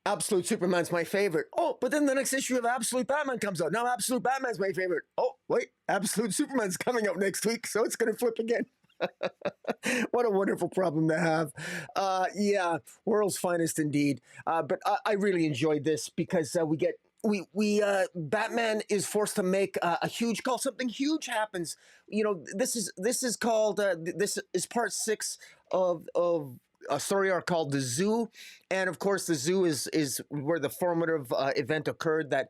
Absolute Superman's my favorite. Oh, but then the next issue of Absolute Batman comes out. Now Absolute Batman's my favorite. Oh, wait, Absolute Superman's coming out next week, so it's going to flip again. What a wonderful problem to have. Yeah, world's finest indeed. But I really enjoyed this because we Batman is forced to make a huge call. Something huge happens. This is called this is part 6 of a story arc called The Zoo, and of course the Zoo is where the formative event occurred that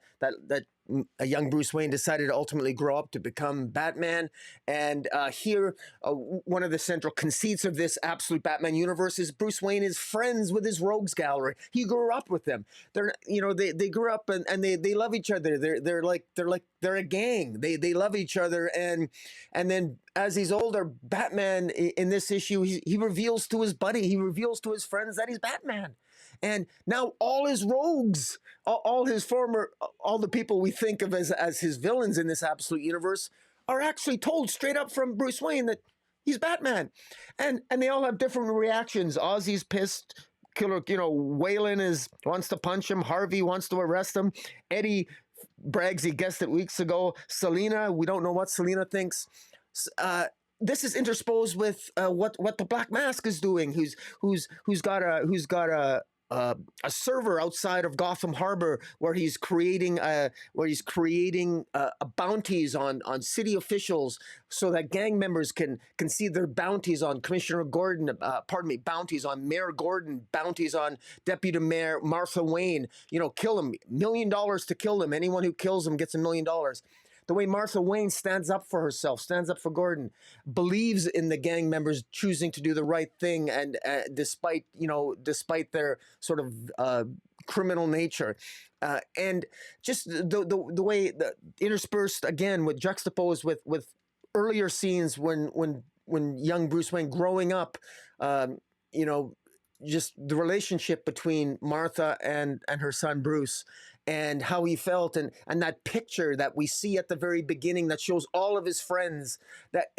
a young Bruce Wayne decided to ultimately grow up to become Batman. And here, one of the central conceits of this Absolute Batman universe is Bruce Wayne is friends with his rogues gallery. He grew up with them. They grew up and they love each other. They're a gang. They love each other. And then as he's older, Batman in this issue, he reveals to his buddy, he reveals to his friends that he's Batman. And now all his rogues, all the people we think of as his villains in this Absolute universe are actually told straight up from Bruce Wayne that he's Batman. And they all have different reactions. Ozzy's pissed. Killer, Waylon wants to punch him. Harvey wants to arrest him. Eddie brags he guessed it weeks ago. Selina, we don't know what Selina thinks. This is intersposed with what the Black Mask is doing. Who's got a server outside of Gotham Harbor where he's creating bounties on city officials so that gang members can see their bounties on Commissioner Gordon, bounties on Mayor Gordon, bounties on Deputy Mayor Martha Wayne. Kill him, $1 million to kill him. Anyone who kills him gets $1 million. The way Martha Wayne stands up for herself, stands up for Gordon, believes in the gang members choosing to do the right thing, and despite their sort of criminal nature, and just the way interspersed again with juxtaposed with earlier scenes when young Bruce Wayne growing up, just the relationship between Martha and her son Bruce, and how he felt, and that picture that we see at the very beginning that shows all of his friends, that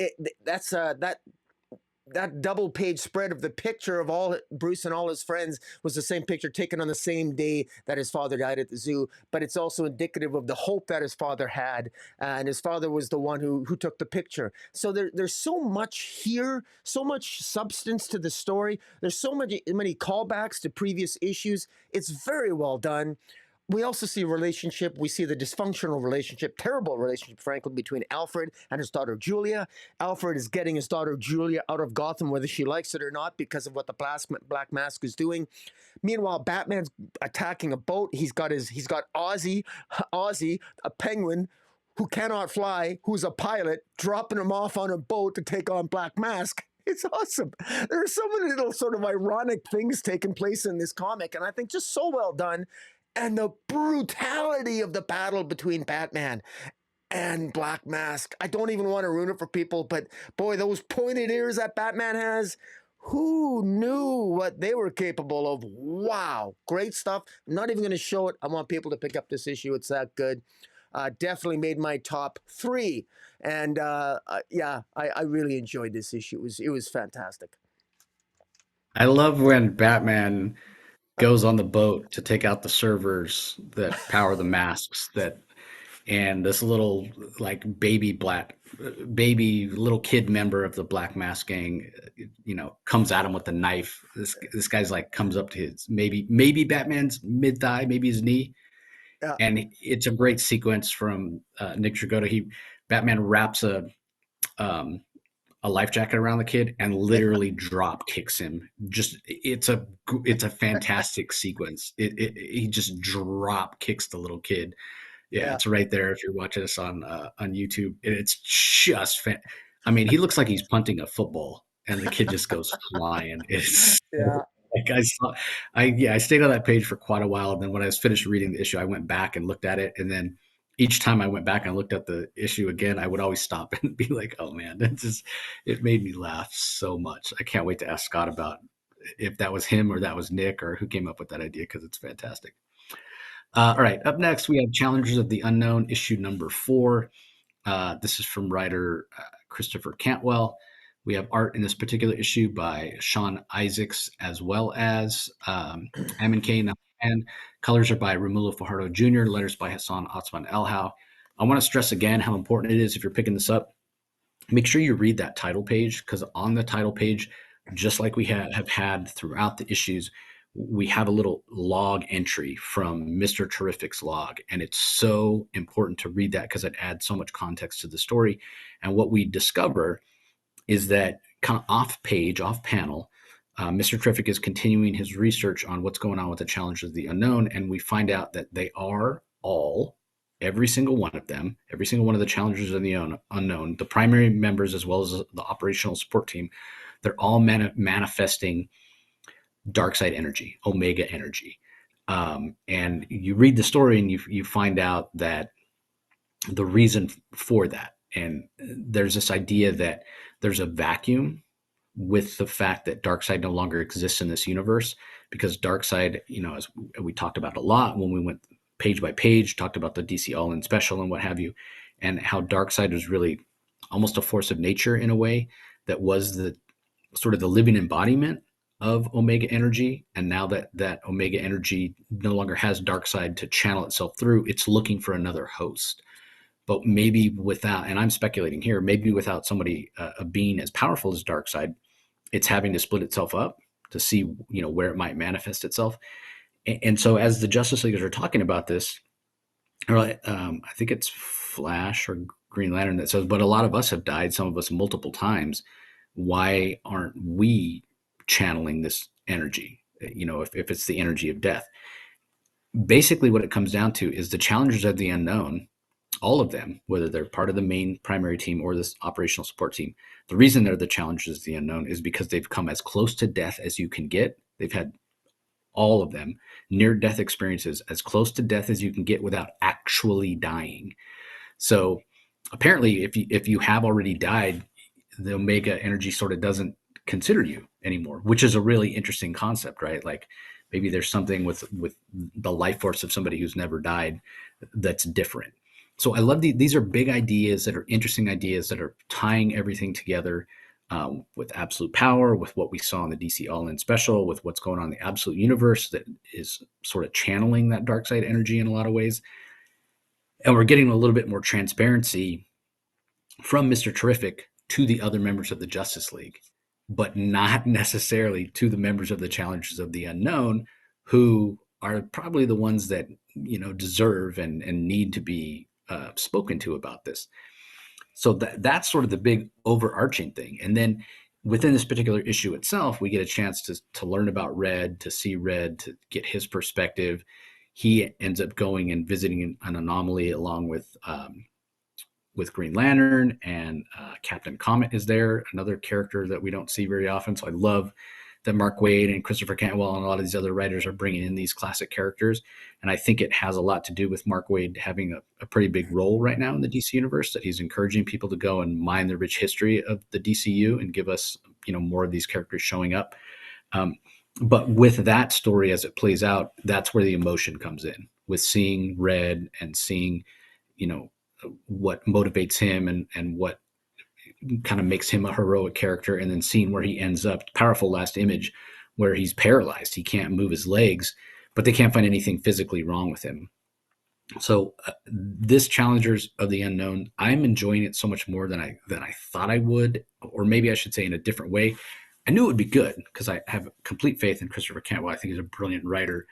double page spread of the picture of all Bruce and all his friends was the same picture taken on the same day that his father died at the zoo. But it's also indicative of the hope that his father had, and his father was the one who took the picture. So there's so much here, so much substance to the story. There's so many callbacks to previous issues. It's very well done. we also see a relationship. We see the dysfunctional relationship, terrible relationship, frankly, between Alfred and his daughter Julia. Alfred is getting his daughter Julia out of Gotham, whether she likes it or not, because of what the Black Mask is doing. Meanwhile, Batman's attacking a boat. He's got Ozzy, a penguin who cannot fly, who's a pilot, dropping him off on a boat to take on Black Mask. It's awesome. There are so many little sort of ironic things taking place in this comic, and I think just so well done. And the brutality of the battle between Batman and Black Mask. I don't even want to ruin it for people, but boy, those pointed ears that Batman has, who knew what they were capable of? Wow, great stuff. I'm not even going to show it. I want people to pick up this issue. It's that good. Definitely made my top 3. And yeah, I really enjoyed this issue. It was fantastic. I love when Batman goes on the boat to take out the servers that power the masks that and this little like baby little kid member of the Black Mask gang, comes at him with a knife. This guy's like comes up to his maybe Batman's mid thigh, maybe his knee, Yeah, and it's a great sequence from Nick Dragotta. Batman wraps um, a life jacket around the kid and literally drop kicks him. Just it's a fantastic sequence. He just drop kicks the little kid. Yeah, yeah, it's right there if you're watching us on YouTube. It's just I mean, he looks like he's punting a football, and the kid just goes flying. It's yeah. like I stayed on that page for quite a while. And then when I was finished reading the issue, I went back and looked at it, and then each time I went back and looked at the issue again, I would always stop and be like, "Oh man, it made me laugh so much." I can't wait to ask Scott about if that was him or that was Nick or who came up with that idea because it's fantastic. All right, up next we have Challengers of the Unknown, issue number 4. This is from writer Christopher Cantwell. We have art in this particular issue by Sean Isaacs as well as Amin K. And colors are by Romulo Fajardo Jr., letters by Hassan Otsman Elhau. I want to stress again how important it is if you're picking this up. Make sure you read that title page because on the title page, just like we have had throughout the issues, we have a little log entry from Mr. Terrific's log. And it's so important to read that because it adds so much context to the story. And what we discover is that kind of off page, off panel, Mr. Terrific is continuing his research on what's going on with the Challengers of the Unknown. And we find out that they are all, every single one of them, every single one of the Challengers of the Unknown, the primary members as well as the operational support team, they're all manifesting dark side energy, omega energy. And you read the story and you find out that the reason for that, and there's this idea that there's a vacuum with the fact that dark side no longer exists in this universe because dark side, as we talked about a lot when we went page by page, talked about the DC All In special and what have you, and how dark side was really almost a force of nature in a way that was the sort of the living embodiment of omega energy. And now that omega energy no longer has dark side to channel itself through, it's looking for another host. But maybe without, and I'm speculating here, maybe without somebody, a being as powerful as dark side, it's having to split itself up to see where it might manifest itself. And so as the Justice Leaguers are talking about this, or I think it's Flash or Green Lantern that says, but a lot of us have died, some of us multiple times. Why aren't we channeling this energy? If it's the energy of death. Basically, what it comes down to is the Challengers of the Unknown, all of them, whether they're part of the main primary team or this operational support team, the reason they're the Challengers of the Unknown is because they've come as close to death as you can get. They've had all of them near death experiences, as close to death as you can get without actually dying. So apparently, if you have already died, the omega energy sort of doesn't consider you anymore, which is a really interesting concept, right? Like maybe there's something with the life force of somebody who's never died that's different. So I love these are big ideas that are interesting ideas that are tying everything together, with absolute power, with what we saw in the DC All In special, with what's going on in the absolute universe that is sort of channeling that dark side energy in a lot of ways. And we're getting a little bit more transparency from Mr. Terrific to the other members of the Justice League, but not necessarily to the members of the Challengers of the Unknown, who are probably the ones that deserve and need to be spoken to about this. So that's sort of the big overarching thing. And then within this particular issue itself, we get a chance to learn about Red, to see Red, to get his perspective. He ends up going and visiting an anomaly along with Green Lantern, and Captain Comet is there, another character that we don't see very often. So I love that Mark Waid and Christopher Cantwell and a lot of these other writers are bringing in these classic characters. And I think it has a lot to do with Mark Waid having a pretty big role right now in the DC universe, that he's encouraging people to go and mine the rich history of the DCU and give us, more of these characters showing up. But with that story as it plays out, that's where the emotion comes in, with seeing Red and seeing, what motivates him and what kind of makes him a heroic character, and then seeing where he ends up. Powerful last image where he's paralyzed. He can't move his legs, but they can't find anything physically wrong with him. So this Challengers of the Unknown, I'm enjoying it so much more than I thought I would, or maybe I should say in a different way. I knew it would be good because I have complete faith in Christopher Cantwell. I think he's a brilliant writer,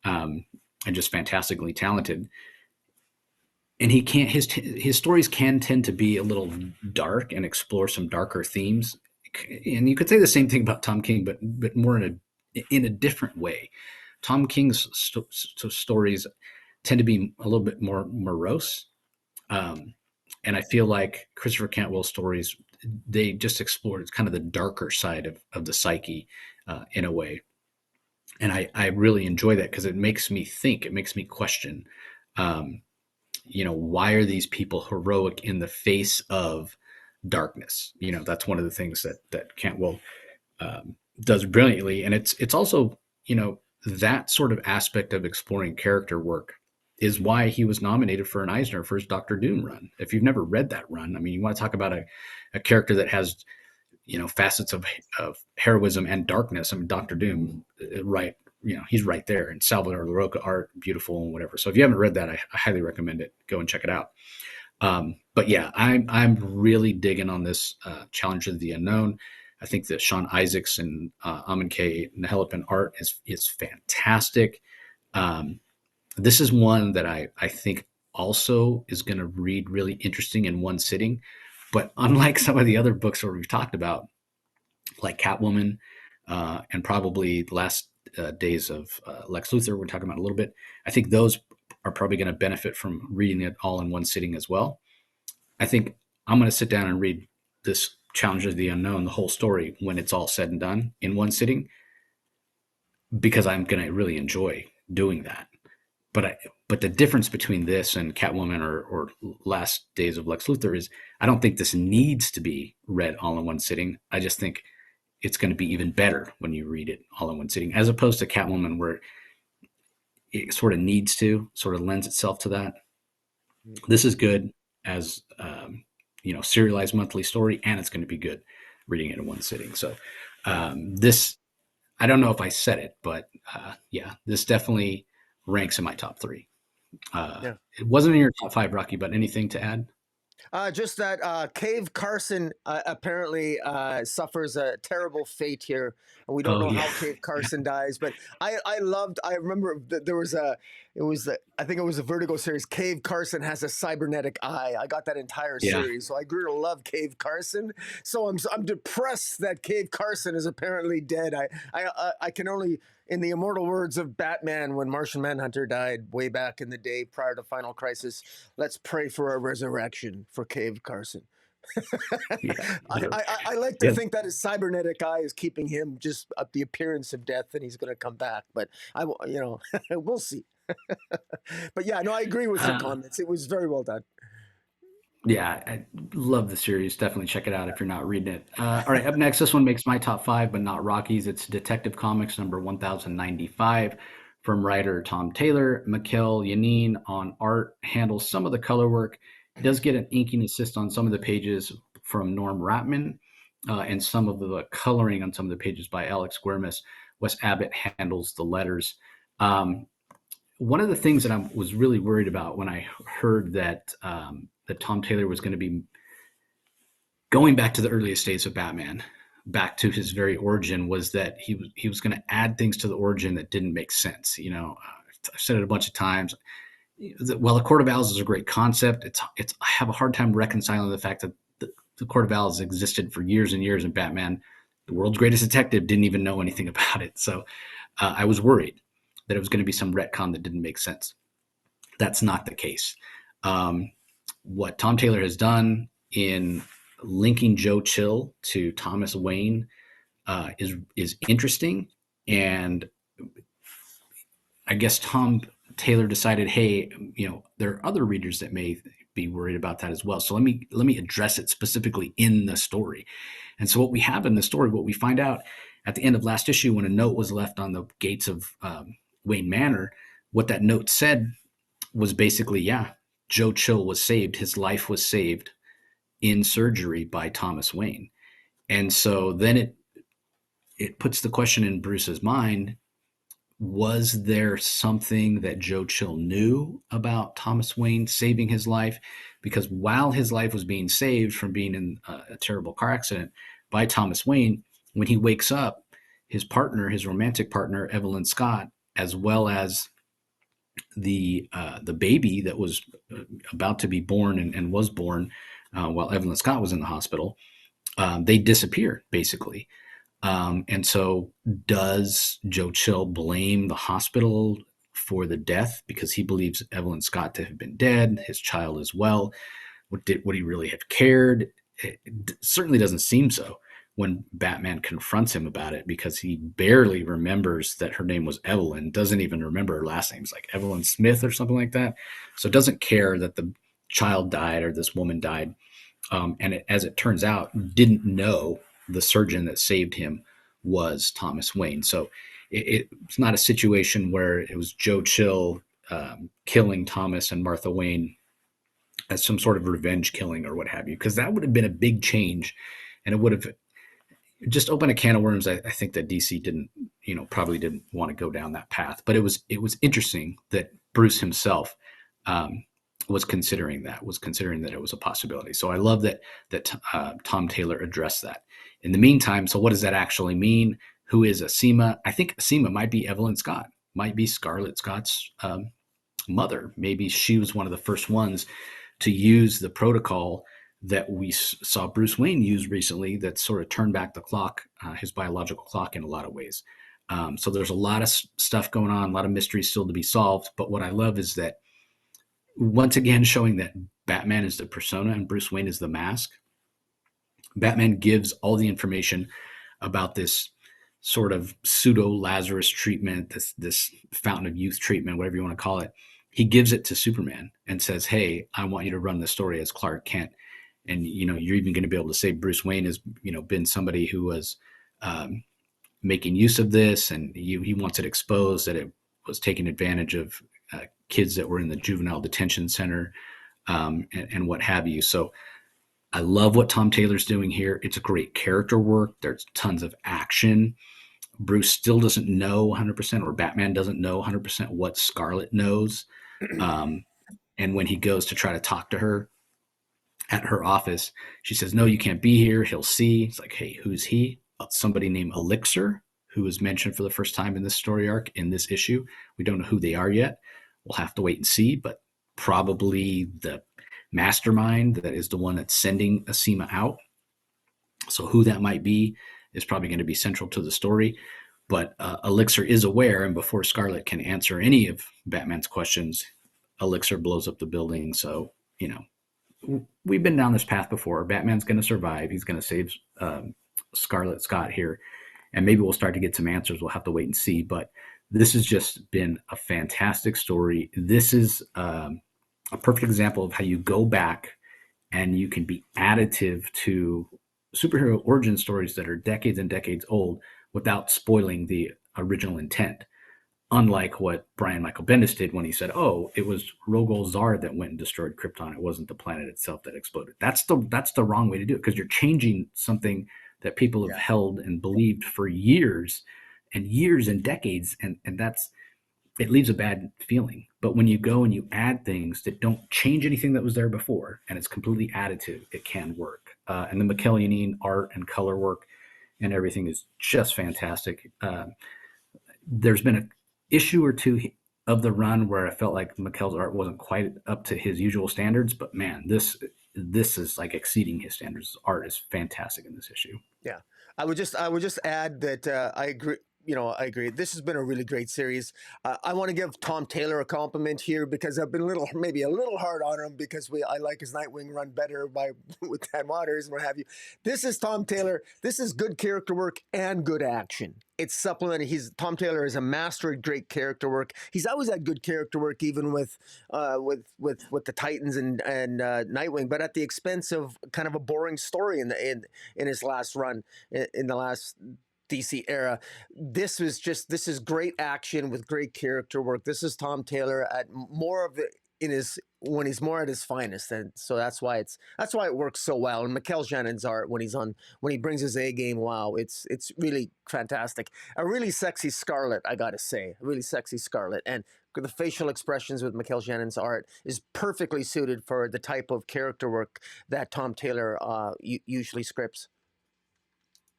and just fantastically talented. And he can't his stories can tend to be a little dark and explore some darker themes. And you could say the same thing about Tom King, but more in a different way. Tom King's stories tend to be a little bit more morose, and I feel like Christopher Cantwell's stories, they just explore kind of the darker side of the psyche in a way. And I really enjoy that because it makes me think, it makes me question. Um, why are these people heroic in the face of darkness? That's one of the things that Cantwell does brilliantly. And it's also, that sort of aspect of exploring character work is why he was nominated for an Eisner for his Doctor Doom run. If you've never read that run, I mean, you want to talk about a character that has, facets of heroism and darkness. I mean, Doctor Doom, right? He's right there. And Salvador Larroca art, beautiful and whatever. So if you haven't read that, I highly recommend it. Go and check it out. But yeah, I'm really digging on this Challenger of the Unknown. I think that Sean Isaacs and Amin K. Nahelipin art is fantastic. This is one that I think also is going to read really interesting in one sitting. But unlike some of the other books where we've talked about, like Catwoman, and probably the last days of Lex Luthor, we're talking about a little bit, I think those are probably going to benefit from reading it all in one sitting as well. I think I'm going to sit down and read this Challenger of the Unknown, the whole story, when it's all said and done in one sitting, because I'm going to really enjoy doing that. But the difference between this and Catwoman or Last Days of Lex Luthor is I don't think this needs to be read all in one sitting. I just think it's going to be even better when you read it all in one sitting, as opposed to Catwoman, where it sort of needs to, sort of lends itself to that. This is good as serialized monthly story, and it's going to be good reading it in one sitting. So this, I don't know if I said it, but yeah, this definitely ranks in my top three. Yeah. It wasn't in your top five, Rocky, but anything to add? Just that Cave Carson apparently suffers a terrible fate here, and we don't Oh know yeah, how Cave Carson dies. But I remember there was I think it was a Vertigo series. Cave Carson has a cybernetic eye. I got that entire yeah. series, so I grew to love Cave Carson. So I'm depressed that Cave Carson is apparently dead. I can only, in the immortal words of Batman, when Martian Manhunter died way back in the day prior to Final Crisis, let's pray for a resurrection for Cave Carson. Yeah, I like to yeah. think that his cybernetic eye is keeping him just up the appearance of death, and he's going to come back. But we'll see. But yeah, no, I agree with your Uh, comments. It was very well done. Yeah, I love the series. Definitely check it out if you're not reading it. All right, up next, this one makes my top five, but not Rocky's. It's Detective Comics number 1095 from writer Tom Taylor. Mikel Janin on art handles some of the color work. He does get an inking assist on some of the pages from Norm Ratman, and some of the coloring on some of the pages by Alex Guermas. Wes Abbott handles the letters. One of the things that I was really worried about when I heard that Tom Taylor was going to be going back to the earliest days of Batman, back to his very origin, was that he was going to add things to the origin that didn't make sense. I've said it a bunch of times. While the Court of Owls is a great concept, I have a hard time reconciling the fact that the Court of Owls existed for years and years, and Batman, the world's greatest detective, didn't even know anything about it. So I was worried that it was going to be some retcon that didn't make sense. That's not the case. What Tom Taylor has done in linking Joe Chill to Thomas Wayne is interesting, and I guess Tom Taylor decided, hey, there are other readers that may be worried about that as well. So let me address it specifically in the story. And so what we have in the story, what we find out at the end of last issue, when a note was left on the gates of Wayne Manor, what that note said was basically, yeah, Joe Chill was saved. His life was saved in surgery by Thomas Wayne. And so then it puts the question in Bruce's mind, was there something that Joe Chill knew about Thomas Wayne saving his life? Because while his life was being saved from being in a terrible car accident by Thomas Wayne, when he wakes up, his partner, his romantic partner, Evelyn Scott, as well as the baby that was about to be born and was born while Evelyn Scott was in the hospital, they disappear basically. And so does Joe Chill blame the hospital for the death because he believes Evelyn Scott to have been dead, his child as well? Would he really have cared? It certainly doesn't seem so when Batman confronts him about it, because he barely remembers that her name was Evelyn, doesn't even remember her last name. It's like Evelyn Smith or something like that. So doesn't care that the child died or this woman died. And as it turns out, didn't know the surgeon that saved him was Thomas Wayne. So it's not a situation where it was Joe Chill killing Thomas and Martha Wayne as some sort of revenge killing or what have you, because that would have been a big change, and it would have just opened a can of worms. I think that DC didn't, probably didn't want to go down that path. But it was interesting that Bruce himself was considering that it was a possibility. So I love that Tom Taylor addressed that. In the meantime, so what does that actually mean? Who is Asima? I think Asima might be Evelyn Scott, might be Scarlet Scott's mother. Maybe she was one of the first ones to use the protocol that we saw Bruce Wayne use recently that sort of turned back the clock, his biological clock, in a lot of ways. So there's a lot of stuff going on, a lot of mysteries still to be solved. But what I love is that, once again, showing that Batman is the persona and Bruce Wayne is the mask. Batman gives all the information about this sort of pseudo Lazarus treatment, this fountain of youth treatment, whatever you want to call it. He gives it to Superman and says, hey, I want you to run the story as Clark Kent. And, you're even going to be able to say Bruce Wayne has, been somebody who was making use of this, and he wants it exposed that it was taking advantage of kids that were in the juvenile detention center and what have you. So I love what Tom Taylor's doing here. It's a great character work. There's tons of action. Bruce still doesn't know 100%, or Batman doesn't know 100% what Scarlet knows. And when he goes to try to talk to her at her office, she says, no, you can't be here. He'll see. It's like, hey, who's he? Somebody named Elixir, who is mentioned for the first time in this story arc, in this issue. We don't know who they are yet. We'll have to wait and see, but probably the mastermind that is the one that's sending Asima out. So who that might be is probably going to be central to the story. But Elixir is aware, and before Scarlet can answer any of Batman's questions, Elixir blows up the building. So, we've been down this path before. Batman's going to survive. He's going to save Scarlet Scott here. And maybe we'll start to get some answers. We'll have to wait and see. But this has just been a fantastic story. This is a perfect example of how you go back and you can be additive to superhero origin stories that are decades and decades old without spoiling the original intent. Unlike what Bryan Michael Bendis did when he said, oh, it was Rogol Zar that went and destroyed Krypton. It wasn't the planet itself that exploded. That's the wrong way to do it, because you're changing something that people have held and believed for years and decades. And it leaves a bad feeling. But when you go and you add things that don't change anything that was there before, and it's completely additive, it can work. And the Mikel art and color work and everything is just fantastic. There's been an issue or two of the run where I felt like Mikel's art wasn't quite up to his usual standards, but man, this is like exceeding his standards. His art is fantastic in this issue. Yeah, I would just add that I agree. I agree. This has been a really great series. I want to give Tom Taylor a compliment here because I've been maybe a little hard on him because I like his Nightwing run better by with Time Waters and what have you. This is Tom Taylor. This is good character work and good action. It's supplemented. Tom Taylor is a master at great character work. He's always had good character work, even with the Titans and Nightwing, but at the expense of kind of a boring story in his last run in the last DC era. This is great action with great character work. This is Tom Taylor at more of it in his when he's more at his finest, and so that's why it works so well. And Mikel Janin's art when he brings his A game, wow, it's really fantastic. A really sexy Scarlet, I gotta say, a really sexy Scarlet, and the facial expressions with Mikel Janin's art is perfectly suited for the type of character work that Tom Taylor usually scripts.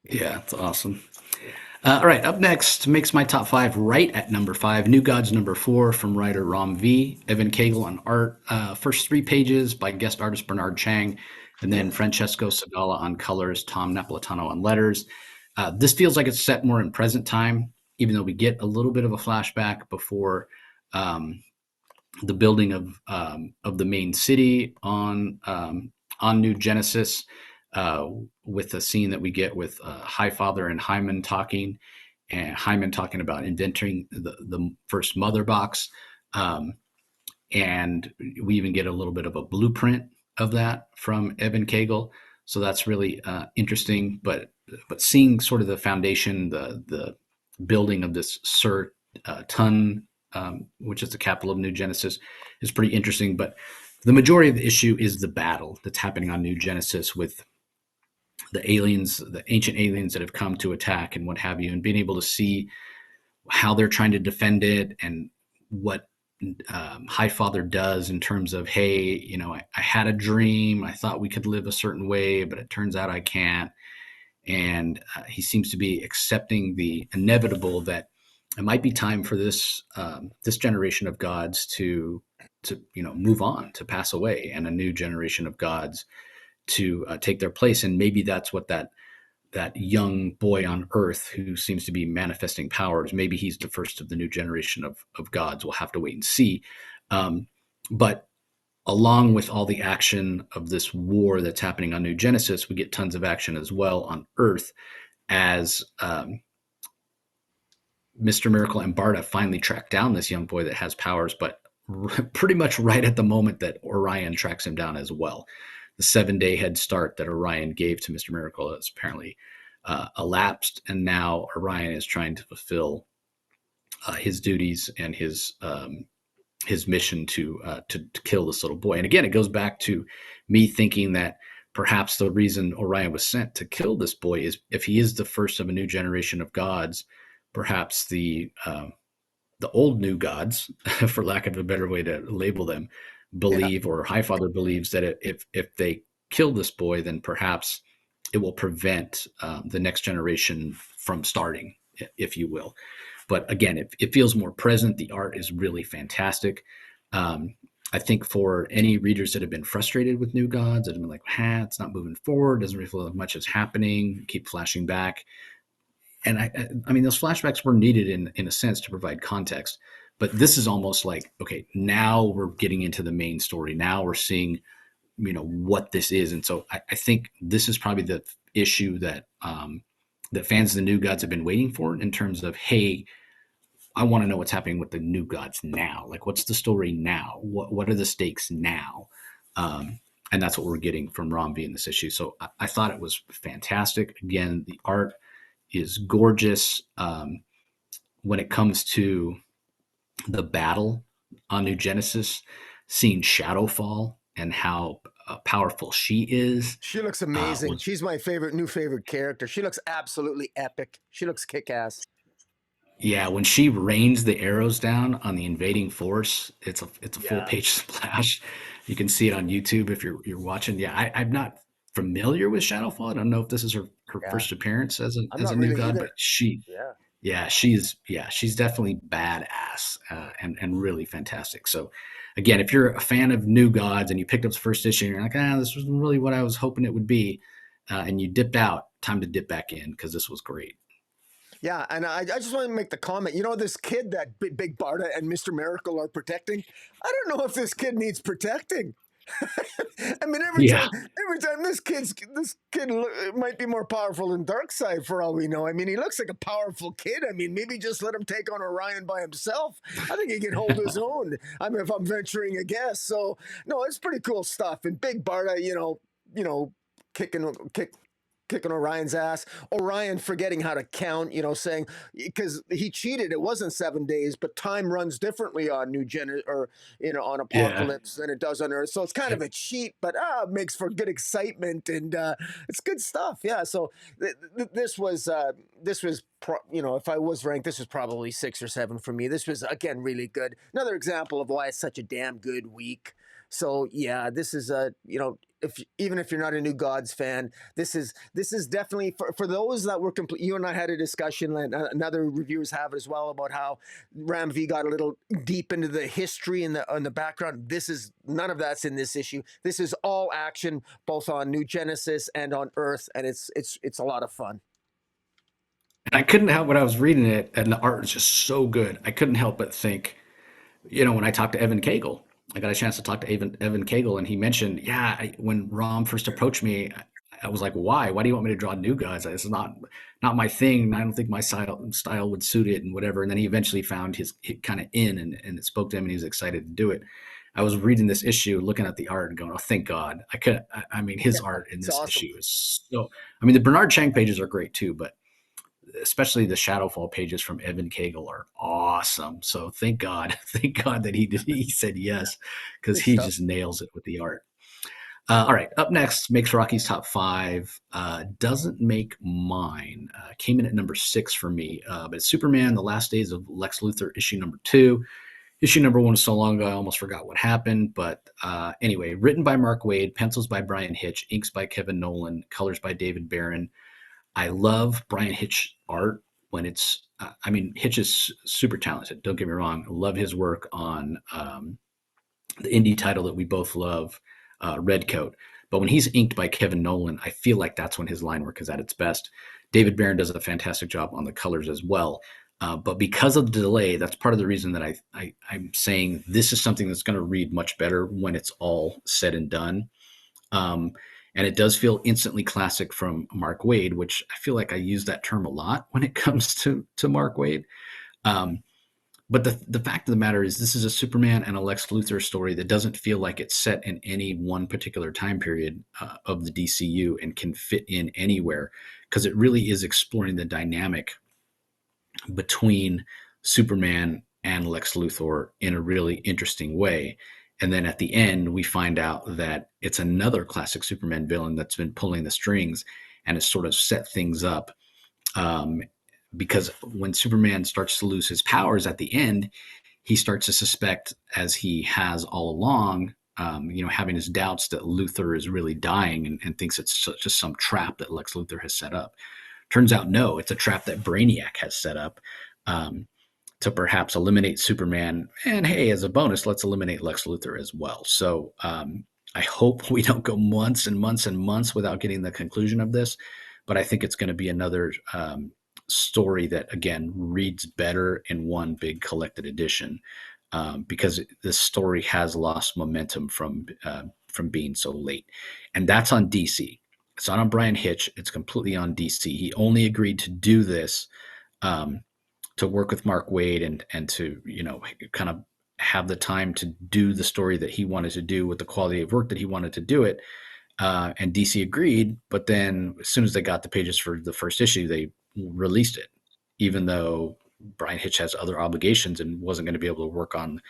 Yeah, it's awesome. All right, up next makes my top five right at number five. New Gods number four from writer Ram V. Evan Cagle on art. First 3 pages by guest artist Bernard Chang, and then Francesco Segala on colors, Tom Napolitano on letters. This feels like it's set more in present time, even though we get a little bit of a flashback before the building of the main city on New Genesis, with a scene that we get with Highfather and Hyman talking, and Hyman talking about inventing the first mother box. And we even get a little bit of a blueprint of that from Evan Cagle. So that's really interesting. But seeing sort of the foundation, the building of this Sir Tun, which is the capital of New Genesis, is pretty interesting. But the majority of the issue is the battle that's happening on New Genesis with the aliens, the ancient aliens that have come to attack and what have you, and being able to see how they're trying to defend it and what Highfather does in terms of, hey, I had a dream. I thought we could live a certain way, but it turns out I can't. And he seems to be accepting the inevitable that it might be time for this generation of gods to move on, to pass away, and a new generation of gods to take their place. And maybe that's what that young boy on Earth who seems to be manifesting powers, maybe he's the first of the new generation of gods. We'll have to wait and see. But along with all the action of this war that's happening on New Genesis, we get tons of action as well on Earth as Mr. Miracle and Barda finally track down this young boy that has powers, but pretty much right at the moment that Orion tracks him down as well. The 7-day head start that Orion gave to Mr. Miracle has apparently elapsed, and now Orion is trying to fulfill his duties and his mission to kill this little boy. And again, it goes back to me thinking that perhaps the reason Orion was sent to kill this boy is if he is the first of a new generation of gods, perhaps the old new gods, for lack of a better way to label them, believe, or Highfather believes, that if they kill this boy, then perhaps it will prevent the next generation from starting, if you will. But again, it feels more present. The art is really fantastic. I think for any readers that have been frustrated with New Gods, that have been like, it's not moving forward, doesn't really feel like much is happening, keep flashing back. And I mean, those flashbacks were needed in a sense to provide context. But this is almost like, okay, now we're getting into the main story. Now we're seeing, what this is. And so I think this is probably the issue that that fans of the New Gods have been waiting for, in terms of, hey, I want to know what's happening with the New Gods now. Like, what's the story now? What are the stakes now? And that's what we're getting from Ram V in this issue. So I thought it was fantastic. Again, the art is gorgeous. When it comes to the battle on New Genesis, seeing Shadowfall and how powerful she is. She looks amazing. She's my new favorite character. She looks absolutely epic. She looks kick-ass. Yeah, when she rains the arrows down on the invading force, it's a full page splash. You can see it on YouTube if you're watching. Yeah, I'm not familiar with Shadowfall. I don't know if this is her first appearance as a new god, but she she's definitely badass, and really fantastic. So again, if you're a fan of New Gods and you picked up the first issue and you're like, this wasn't really what I was hoping it would be, and you dipped out, time to dip back in because this was great. Yeah, and I just want to make the comment. You know, this kid that Big Barda and Mister Miracle are protecting. I don't know if this kid needs protecting. I mean, Yeah, every time this kid might be more powerful than Darkseid for all we know. I mean, he looks like a powerful kid. I mean, maybe just let him take on Orion by himself. I think he can hold his own. I mean, if I'm venturing a guess. So no, it's pretty cool stuff. And Big Barda, kicking kick kicking Orion's ass. Orion forgetting how to count, saying because he cheated. It wasn't 7 days, but time runs differently on New Gen or on yeah. Apocalypse than it does on Earth. So it's kind of a cheat, but it makes for good excitement and it's good stuff. Yeah. So if I was ranked, this was probably 6 or 7 for me. This was again really good. Another example of why it's such a damn good week. So yeah, this is even if you're not a New Gods fan, this is definitely for those that were complete. You and I had a discussion, and other reviewers have it as well, about how Ram V got a little deep into the history and the background. This is none of that's in this issue. This is all action, both on New Genesis and on Earth, and it's a lot of fun. And I couldn't help when I was reading it, and the art was just so good. I couldn't help but think, when I talked to Evan Cagle, I got a chance to talk to Evan Cagle, and he mentioned, yeah, when Rom first approached me, I was like, why? Why do you want me to draw new guys? It's not my thing. I don't think my style would suit it, and whatever. And then he eventually found his kind of in, and it spoke to him, and he was excited to do it. I was reading this issue, looking at the art, and going, "Oh, thank God!" I could. I mean, his Yeah, art in it's this awesome. issue is so. I mean, the Bernard Chang pages are great too, but especially the Shadowfall pages from Evan Cagle are awesome. So thank God, thank God that he said yes, because Good he stuff. just nails it with the art. All right, up next, makes Rocky's top five. Doesn't make mine. Came in at number 6 for me, but it's Superman: The Last Days of Lex Luthor, issue number 2. Issue number 1 was so long ago, I almost forgot what happened. But anyway, written by Mark Waid, pencils by Bryan Hitch, inks by Kevin Nolan, colors by David Barron. I love Bryan Hitch art when it's. I mean, Hitch is super talented. Don't get me wrong. I love his work on the indie title that we both love, Redcoat. But when he's inked by Kevin Nolan, I feel like that's when his line work is at its best. David Barron does a fantastic job on the colors as well. But because of the delay, that's part of the reason that I'm saying this is something that's going to read much better when it's all said and done. Um, and it does feel instantly classic from Mark Waid, which I feel like I use that term a lot when it comes to Mark Waid. Um, but the fact of the matter is, this is a Superman and a Lex Luthor story that doesn't feel like it's set in any one particular time period of the DCU and can fit in anywhere, because it really is exploring the dynamic between Superman and Lex Luthor in a really interesting way. And then at the end, we find out that it's another classic Superman villain that's been pulling the strings and has sort of set things up. Um, because when Superman starts to lose his powers at the end, he starts to suspect, as he has all along, having his doubts that Luthor is really dying, and thinks it's just some trap that Lex Luthor has set up. Turns out, no, it's a trap that Brainiac has set up, um, to perhaps eliminate Superman. And hey, as a bonus, let's eliminate Lex Luthor as well. So I hope we don't go months and months and months without getting the conclusion of this. But I think it's going to be another story that, again, reads better in one big collected edition, because this story has lost momentum from being so late. And that's on DC. It's not on Bryan Hitch. It's completely on DC. He only agreed to do this, um, to work with Mark Waid, and to kind of have the time to do the story that he wanted to do with the quality of work that he wanted to do it. And DC agreed, but then as soon as they got the pages for the first issue, they released it, even though Bryan Hitch has other obligations and wasn't going to be able to work on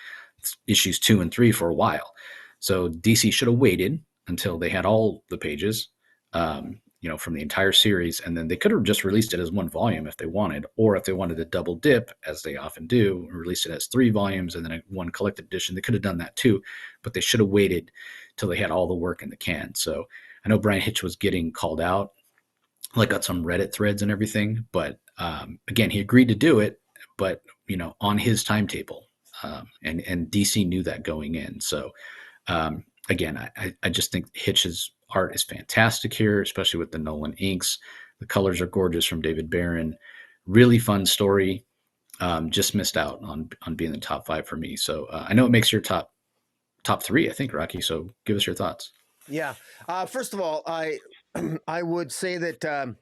issues 2 and 3 for a while. So DC should have waited until they had all the pages, from the entire series, and then they could have just released it as one volume if they wanted, or if they wanted to double dip, as they often do, release it as 3 volumes and then one collected edition. They could have done that too, but they should have waited till they had all the work in the can. So I know Bryan Hitch was getting called out, like on some Reddit threads and everything, but Again, he agreed to do it, but on his timetable, and DC knew that going in. So again, I just think Hitch's art is fantastic here, especially with the Nolan inks. The colors are gorgeous from David Barron. Really fun story. Just missed out on being the top 5 for me. So I know it makes your top 3, I think, Rocky. So give us your thoughts. Yeah. First of all, I would say that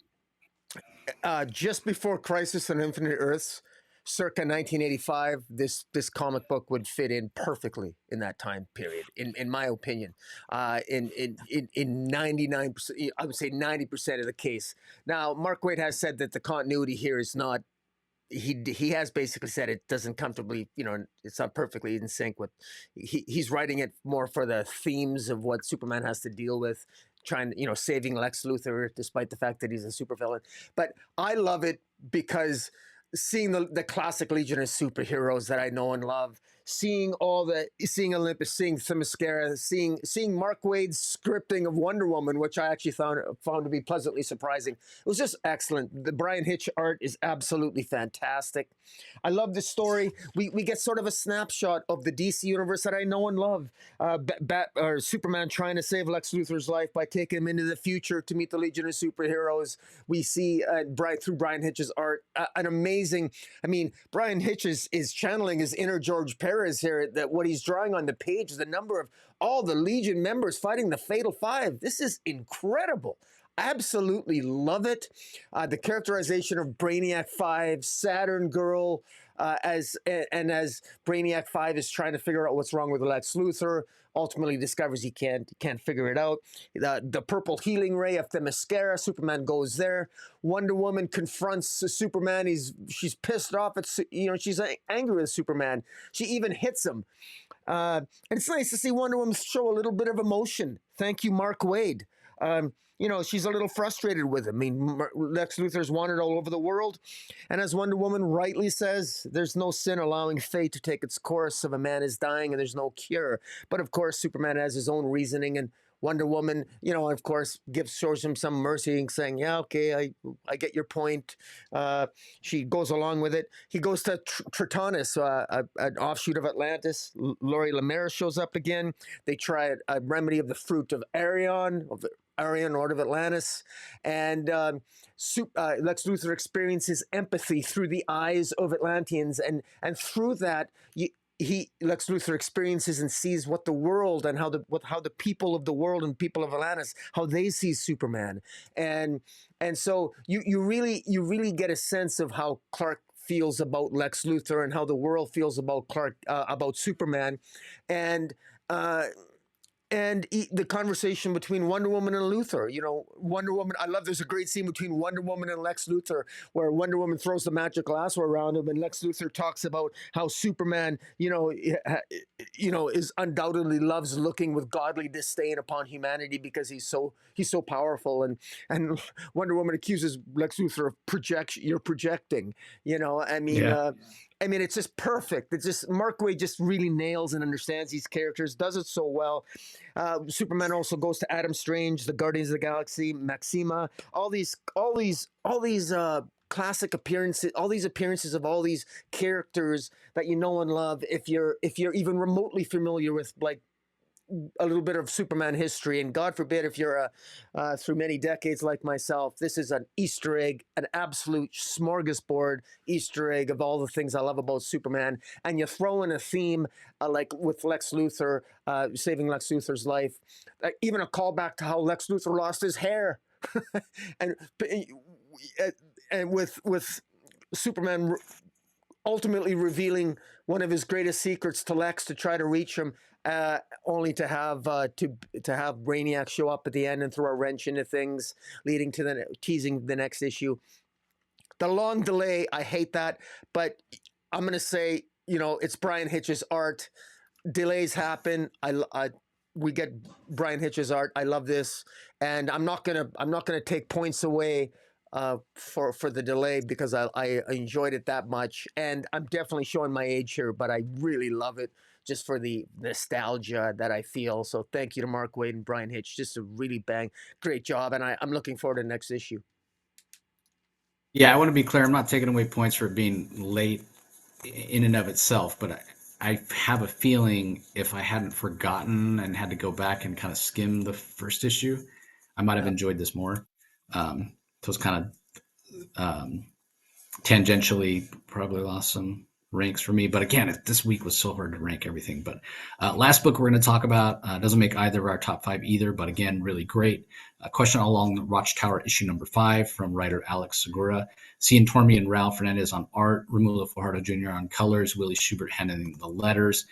just before Crisis on Infinite Earths, circa 1985, this comic book would fit in perfectly in that time period, in my opinion. In 99%, I would say 90% of the case. Now, Mark Waid has said that the continuity here is not. He has basically said it doesn't comfortably, it's not perfectly in sync with. He's writing it more for the themes of what Superman has to deal with, trying, saving Lex Luthor despite the fact that he's a supervillain. But I love it because seeing the classic Legion of superheroes that I know and love, seeing Olympus, seeing Themyscira, seeing Mark Waid's scripting of Wonder Woman, which I actually found to be pleasantly surprising. It was just excellent. The Bryan Hitch art is absolutely fantastic. I love this story. We get sort of a snapshot of the DC universe that I know and love. Or Superman trying to save Lex Luthor's life by taking him into the future to meet the Legion of Superheroes. We see through Bryan Hitch's art an amazing. I mean, Bryan Hitch is channeling his inner George Perez here. That what he's drawing on the page, the number of all the Legion members fighting the Fatal Five. This is incredible. Absolutely love it. The characterization of Brainiac 5, Saturn Girl, as Brainiac 5 is trying to figure out what's wrong with Lex Luthor, ultimately discovers he can't figure it out. The purple healing ray of Themyscira, Superman goes there. Wonder Woman confronts Superman. She's pissed off at, she's angry with Superman. She even hits him. And it's nice to see Wonder Woman show a little bit of emotion. Thank you, Mark Waid. She's a little frustrated with him. I mean, Lex Luthor's wandered all over the world. And as Wonder Woman rightly says, there's no sin allowing fate to take its course if a man is dying and there's no cure. But of course, Superman has his own reasoning, and Wonder Woman, of course, shows him some mercy and saying, yeah, okay, I get your point. She goes along with it. He goes to Tritonus, an offshoot of Atlantis. Lori Lemire shows up again. They try a remedy of the fruit of Arion, Lord of Atlantis, and Lex Luthor experiences empathy through the eyes of Atlanteans, and through that, Lex Luthor experiences and sees what the world and how the people of the world and people of Atlantis, how they see Superman, and so you really get a sense of how Clark feels about Lex Luthor and how the world feels about about Superman, and the conversation between Wonder Woman and Luthor. Wonder Woman, I love, there's a great scene between Wonder Woman and Lex Luthor where Wonder Woman throws the magic lasso around him and Lex Luthor talks about how Superman, is undoubtedly loves looking with godly disdain upon humanity because he's so powerful. And Wonder Woman accuses Lex Luthor of you're projecting, I mean, it's just perfect. It's just Mark Waid just really nails and understands these characters, does it so well. Superman also goes to Adam Strange, the Guardians of the Galaxy, Maxima, all these classic appearances, all these appearances of all these characters that you know and love. If you're even remotely familiar with like a little bit of Superman history, and God forbid if you're through many decades like myself, this is an Easter egg, an absolute smorgasbord Easter egg of all the things I love about Superman. And you throw in a theme like with Lex Luthor, saving Lex Luthor's life, even a callback to how Lex Luthor lost his hair, and with Superman ultimately revealing one of his greatest secrets to Lex to try to reach him, only to have Brainiac show up at the end and throw a wrench into things, leading to teasing the next issue. The long delay, I hate that, but I'm gonna say, it's Bryan Hitch's art. Delays happen. We get Bryan Hitch's art. I love this, and I'm not gonna take points away for the delay because I enjoyed it that much, and I'm definitely showing my age here, but I really love it just for the nostalgia that I feel. So thank you to Mark Waid and Bryan Hitch, just a really great job, and I'm looking forward to the next issue. Yeah, I want to be clear. I'm not taking away points for it being late in and of itself, but I have a feeling if I hadn't forgotten and had to go back and kind of skim the first issue, I might have Yeah. enjoyed this more. So it's kind of tangentially probably lost some ranks for me. But again, this week was so hard to rank everything. But last book we're going to talk about doesn't make either of our top five either, but again, really great. A question along the Watchtower issue number 5 from writer Alex Segura. Cian Tormey and Ralph Fernandez on art, Romulo Fajardo Jr. on colors, Willie Schubert handling the letters.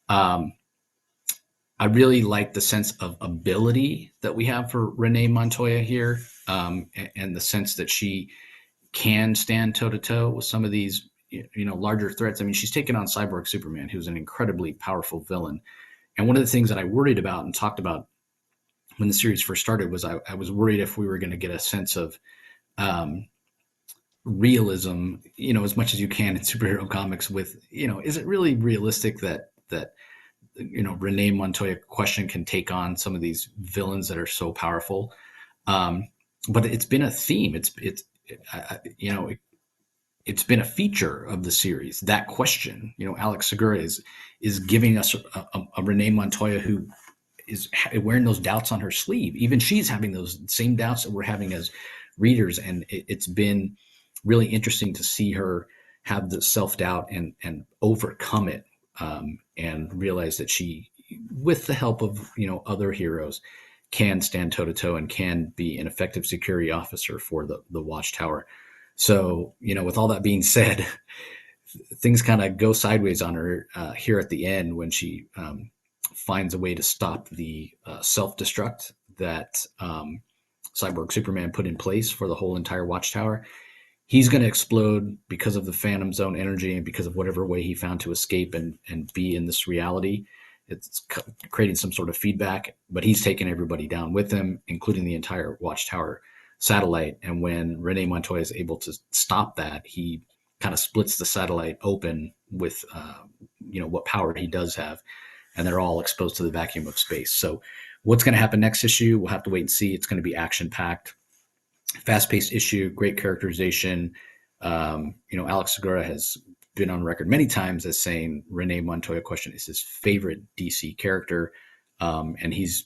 Um, I really like the sense of ability that we have for Renee Montoya here, and the sense that she can stand toe to toe with some of these larger threats. I mean, she's taken on Cyborg Superman, who's an incredibly powerful villain. And one of the things that I worried about and talked about when the series first started was I was worried if we were going to get a sense of um, realism, as much as you can in superhero comics. With is it really realistic that Renee Montoya question can take on some of these villains that are so powerful? But it's been a theme. It's been a feature of the series. That question, Alex Segura is giving us a Renee Montoya who is wearing those doubts on her sleeve. Even she's having those same doubts that we're having as readers, and it's been really interesting to see her have the self doubt and overcome it, and realize that she, with the help of other heroes, can stand toe to toe and can be an effective security officer for the Watchtower. So, with all that being said, things kind of go sideways on her here at the end when she finds a way to stop the self destruct that Cyborg Superman put in place for the whole entire Watchtower. He's going to explode because of the Phantom Zone energy and because of whatever way he found to escape and be in this reality. It's creating some sort of feedback, but he's taking everybody down with him, including the entire Watchtower satellite. And when Renee Montoya is able to stop that, he kind of splits the satellite open with what power he does have, and they're all exposed to the vacuum of space. So what's going to happen next issue, we'll have to wait and see. It's going to be action packed, fast paced issue, great characterization. Alex Segura has been on record many times as saying Renee Montoya question is his favorite DC character, and he's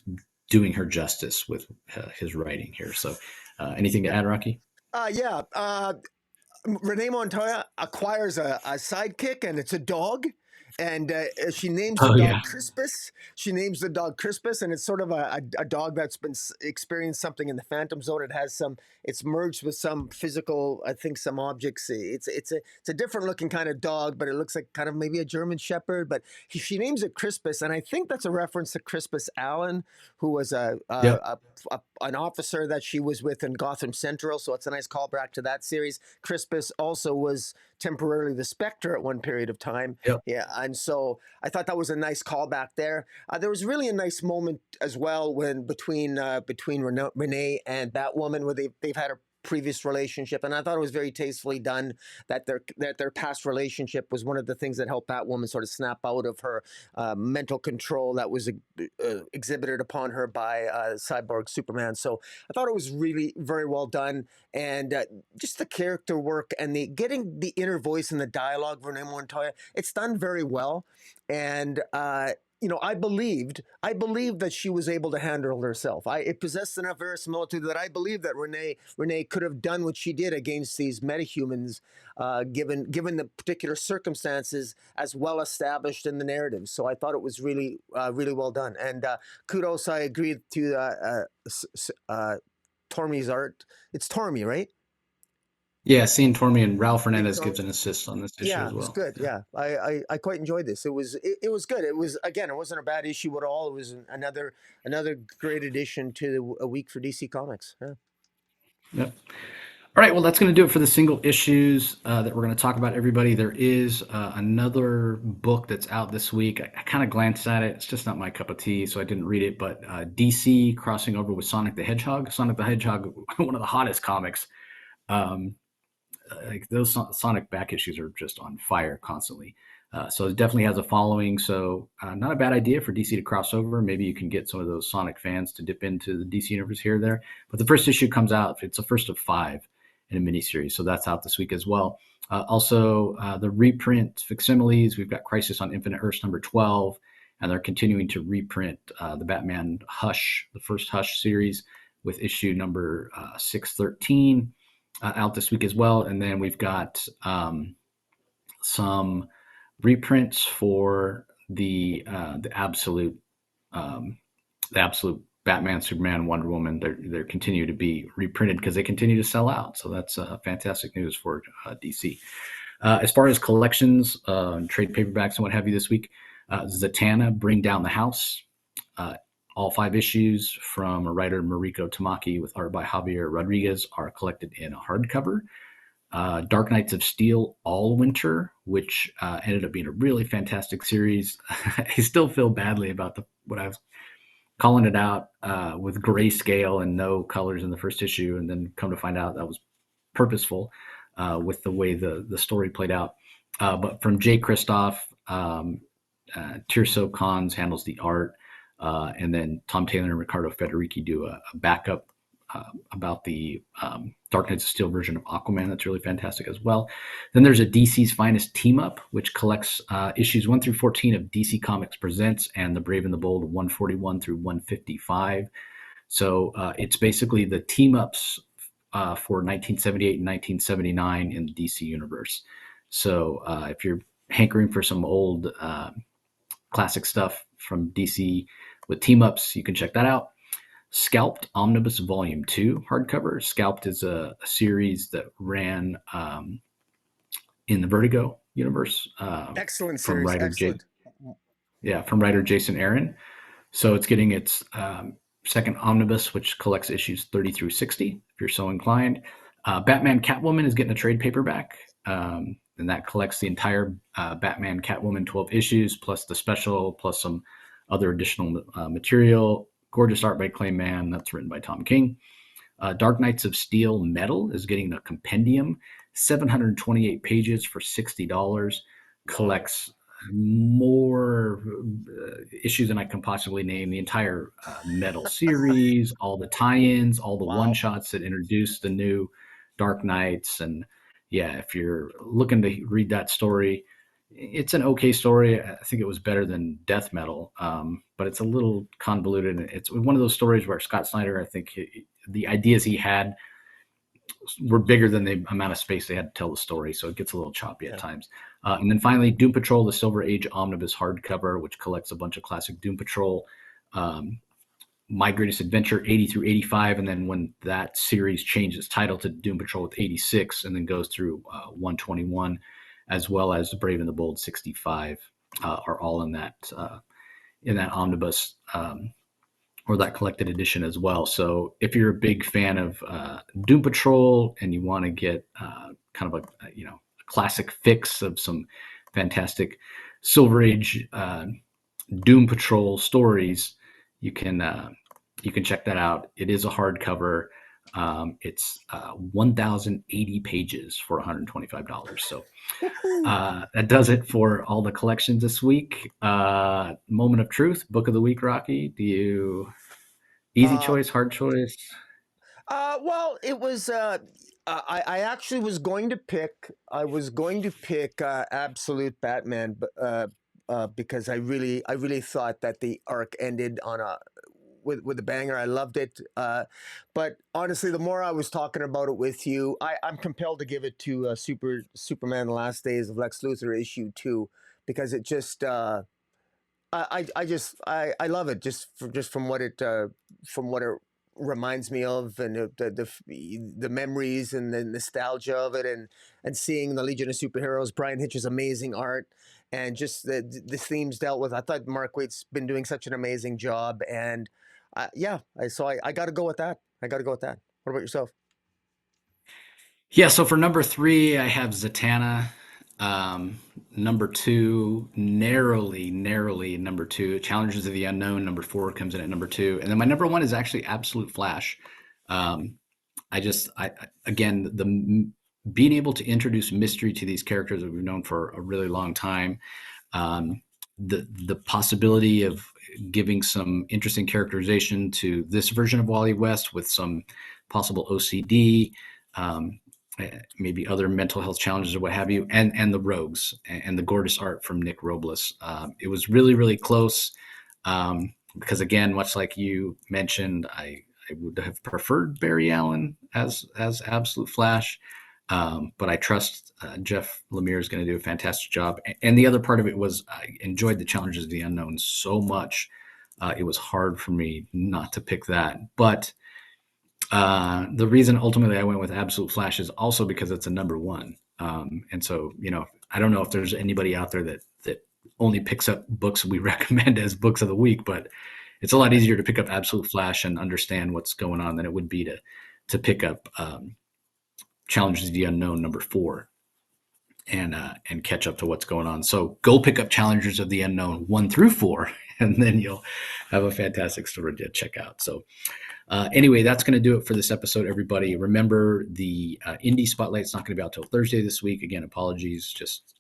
doing her justice with his writing here. So anything to add, Rocky? Yeah. Renee Montoya acquires a sidekick, and it's a dog. And she names the Oh dog yeah. Crispus. She names the dog Crispus, and it's sort of a dog that's been experienced something in the Phantom Zone. It's merged with some physical, I think, some objects. It's a different looking kind of dog, but it looks like kind of maybe a German Shepherd. But she names it Crispus, and I think that's a reference to Crispus Allen, who was Yep. an officer that she was with in Gotham Central. So it's a nice callback to that series. Crispus also was temporarily the Spectre at one period of time. Yep. Yeah, and so I thought that was a nice callback there. There was really a nice moment as well when between Renee and Batwoman, where they've had a previous relationship, and I thought it was very tastefully done. That their past relationship was one of the things that helped Batwoman sort of snap out of her mental control that was exhibited upon her by Cyborg Superman. So I thought it was really very well done, and just the character work and the getting the inner voice and the dialogue of Renee Montoya, it's done very well, and I believed that she was able to handle herself. It possessed enough verisimilitude that I believe that Renee could have done what she did against these metahumans, given the particular circumstances as well established in the narrative. So I thought it was really really well done. And kudos, I agree to Tormey's art. It's Tormey, right? Yeah, Cian Tormey and Ralph Seeing Fernandez gives Tormey. an assist on this issue Yeah, as it was well. good. Yeah. Yeah, I quite enjoyed this. It was good. It was, again, it wasn't a bad issue at all. It was another great addition to a week for DC Comics. Yeah. Yep. All right, well, that's going to do it for the single issues that we're going to talk about, everybody. There is another book that's out this week. I kind of glanced at it. It's just not my cup of tea, so I didn't read it. But DC crossing over with Sonic the Hedgehog. Sonic the Hedgehog, one of the hottest comics. Um, like those Sonic back issues are just on fire constantly. So it definitely has a following. So not a bad idea for DC to cross over. Maybe you can get some of those Sonic fans to dip into the DC universe here or there. But the first issue comes out. It's the first of 5. in a miniseries. So that's out this week as well. Also, the reprint facsimiles, we've got Crisis on Infinite Earths number 12, and they're continuing to reprint the Batman Hush, the first Hush series, with issue number 613 out this week as well. And then we've got some reprints for the absolute Batman, Superman, Wonder Woman. They continue to be reprinted because they continue to sell out. So that's fantastic news for DC. As far as collections, trade paperbacks and what have you this week, Zatanna, Bring Down the House. All 5 issues from writer Mariko Tamaki with art by Javier Rodriguez are collected in a hardcover. Dark Knights of Steel All Winter, which ended up being a really fantastic series. I still feel badly about what I was calling it out with grayscale and no colors in the first issue, and then come to find out that was purposeful with the way the story played out. But from Jay Kristoff, Tirso Khans handles the art, and then Tom Taylor and Riccardo Federici do a backup about the Dark Knights of Steel version of Aquaman. That's really fantastic as well. Then there's a DC's Finest Team Up, which collects issues 1 through 14 of DC Comics Presents and The Brave and the Bold 141 through 155. So it's basically the team ups for 1978 and 1979 in the DC universe. So if you're hankering for some old classic stuff from DC with team ups, you can check that out. Scalped Omnibus Volume 2 hardcover. Scalped is a series that ran in the Vertigo universe. Excellent from series. writer Excellent. from writer Jason Aaron. So it's getting its second omnibus, which collects issues 30 through 60, if you're so inclined. Batman Catwoman is getting a trade paperback, and that collects the entire Batman Catwoman 12 issues, plus the special, plus some other additional material. Gorgeous art by Clayman. That's written by Tom King. Dark Knights of Steel Metal is getting a compendium, 728 pages for $60. Collects more issues than I can possibly name. The entire Metal series, all the tie-ins, all the one-shots that introduce the new Dark Knights. And yeah, if you're looking to read that story, it's an okay story. I think it was better than Death Metal, but it's a little convoluted. It's one of those stories where Scott Snyder, I think the ideas he had were bigger than the amount of space they had to tell the story, so it gets a little choppy at times. And then finally, Doom Patrol, the Silver Age Omnibus hardcover, which collects a bunch of classic Doom Patrol. My Greatest Adventure 80 through 85, and then when that series changed its title to Doom Patrol with 86, and then goes through 121, as well as The Brave and the Bold 65, are all in that omnibus or that collected edition as well. So if you're a big fan of Doom Patrol and you want to get kind of a classic fix of some fantastic Silver Age Doom Patrol stories, you can check that out. It is a hardcover. It's 1,080 pages for $125. So that does it for all the collections this week. Moment of Truth, Book of the Week, Rocky. Do you easy choice, hard choice? Well, it was. I actually was going to pick. I was going to pick Absolute Batman, because I really thought that the arc ended on with a banger. I loved it. But honestly, the more I was talking about it with you, I'm compelled to give it to Superman: The Last Days of Lex Luthor issue 2, because it just. I love it just from what it reminds me of, and the memories and the nostalgia of it, and seeing the Legion of Superheroes, Bryan Hitch's amazing art, and just the themes dealt with. I thought Mark Waid's been doing such an amazing job, and I got to go with that. I got to go with that. What about yourself? Yeah, so for number 3, I have Zatanna. Number 2, narrowly number 2. Challenges of the Unknown, number 4 comes in at number 2, and then my number 1 is actually Absolute Flash. Again, being able to introduce mystery to these characters that we've known for a really long time, the possibility of giving some interesting characterization to this version of Wally West with some possible OCD. maybe other mental health challenges or what have you, and the Rogues and the gorgeous art from Nick Robles. It was really, really close because, again, much like you mentioned, I would have preferred Barry Allen as Absolute Flash, but I trust Jeff Lemire is going to do a fantastic job. And the other part of it was I enjoyed the Challenges of the Unknown so much. It was hard for me not to pick that, but the reason ultimately I went with Absolute Flash is also because it's a number one. And so, I don't know if there's anybody out there that only picks up books we recommend as books of the week, but it's a lot easier to pick up Absolute Flash and understand what's going on than it would be to pick up Challenges of the Unknown number 4 and catch up to what's going on. So go pick up Challengers of the Unknown 1 through 4, and then you'll have a fantastic story to check out. So anyway, that's going to do it for this episode, everybody. Remember, the Indie Spotlight's not going to be out till Thursday this week. Again, apologies, just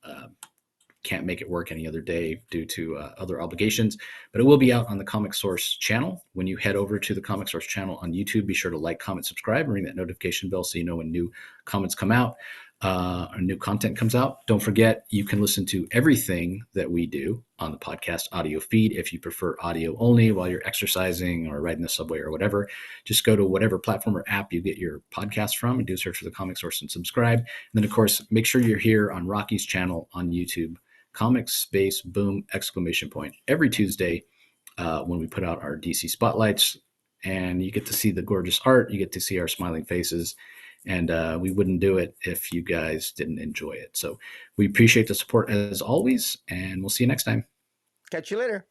can't make it work any other day due to other obligations. But it will be out on the Comic Source channel. When you head over to the Comic Source channel on YouTube, be sure to like, comment, subscribe, and ring that notification bell so you know when new comments come out. Or new content comes out. Don't forget, you can listen to everything that we do on the podcast audio feed. If you prefer audio only while you're exercising or riding the subway or whatever, just go to whatever platform or app you get your podcast from and do a search for the Comic Source and subscribe. And then, of course, make sure you're here on Rocky's channel on YouTube, Comics Space Boom exclamation point, every Tuesday when we put out our DC Spotlights. And you get to see the gorgeous art. You get to see our smiling faces. And we wouldn't do it if you guys didn't enjoy it. So we appreciate the support as always, and we'll see you next time. Catch you later.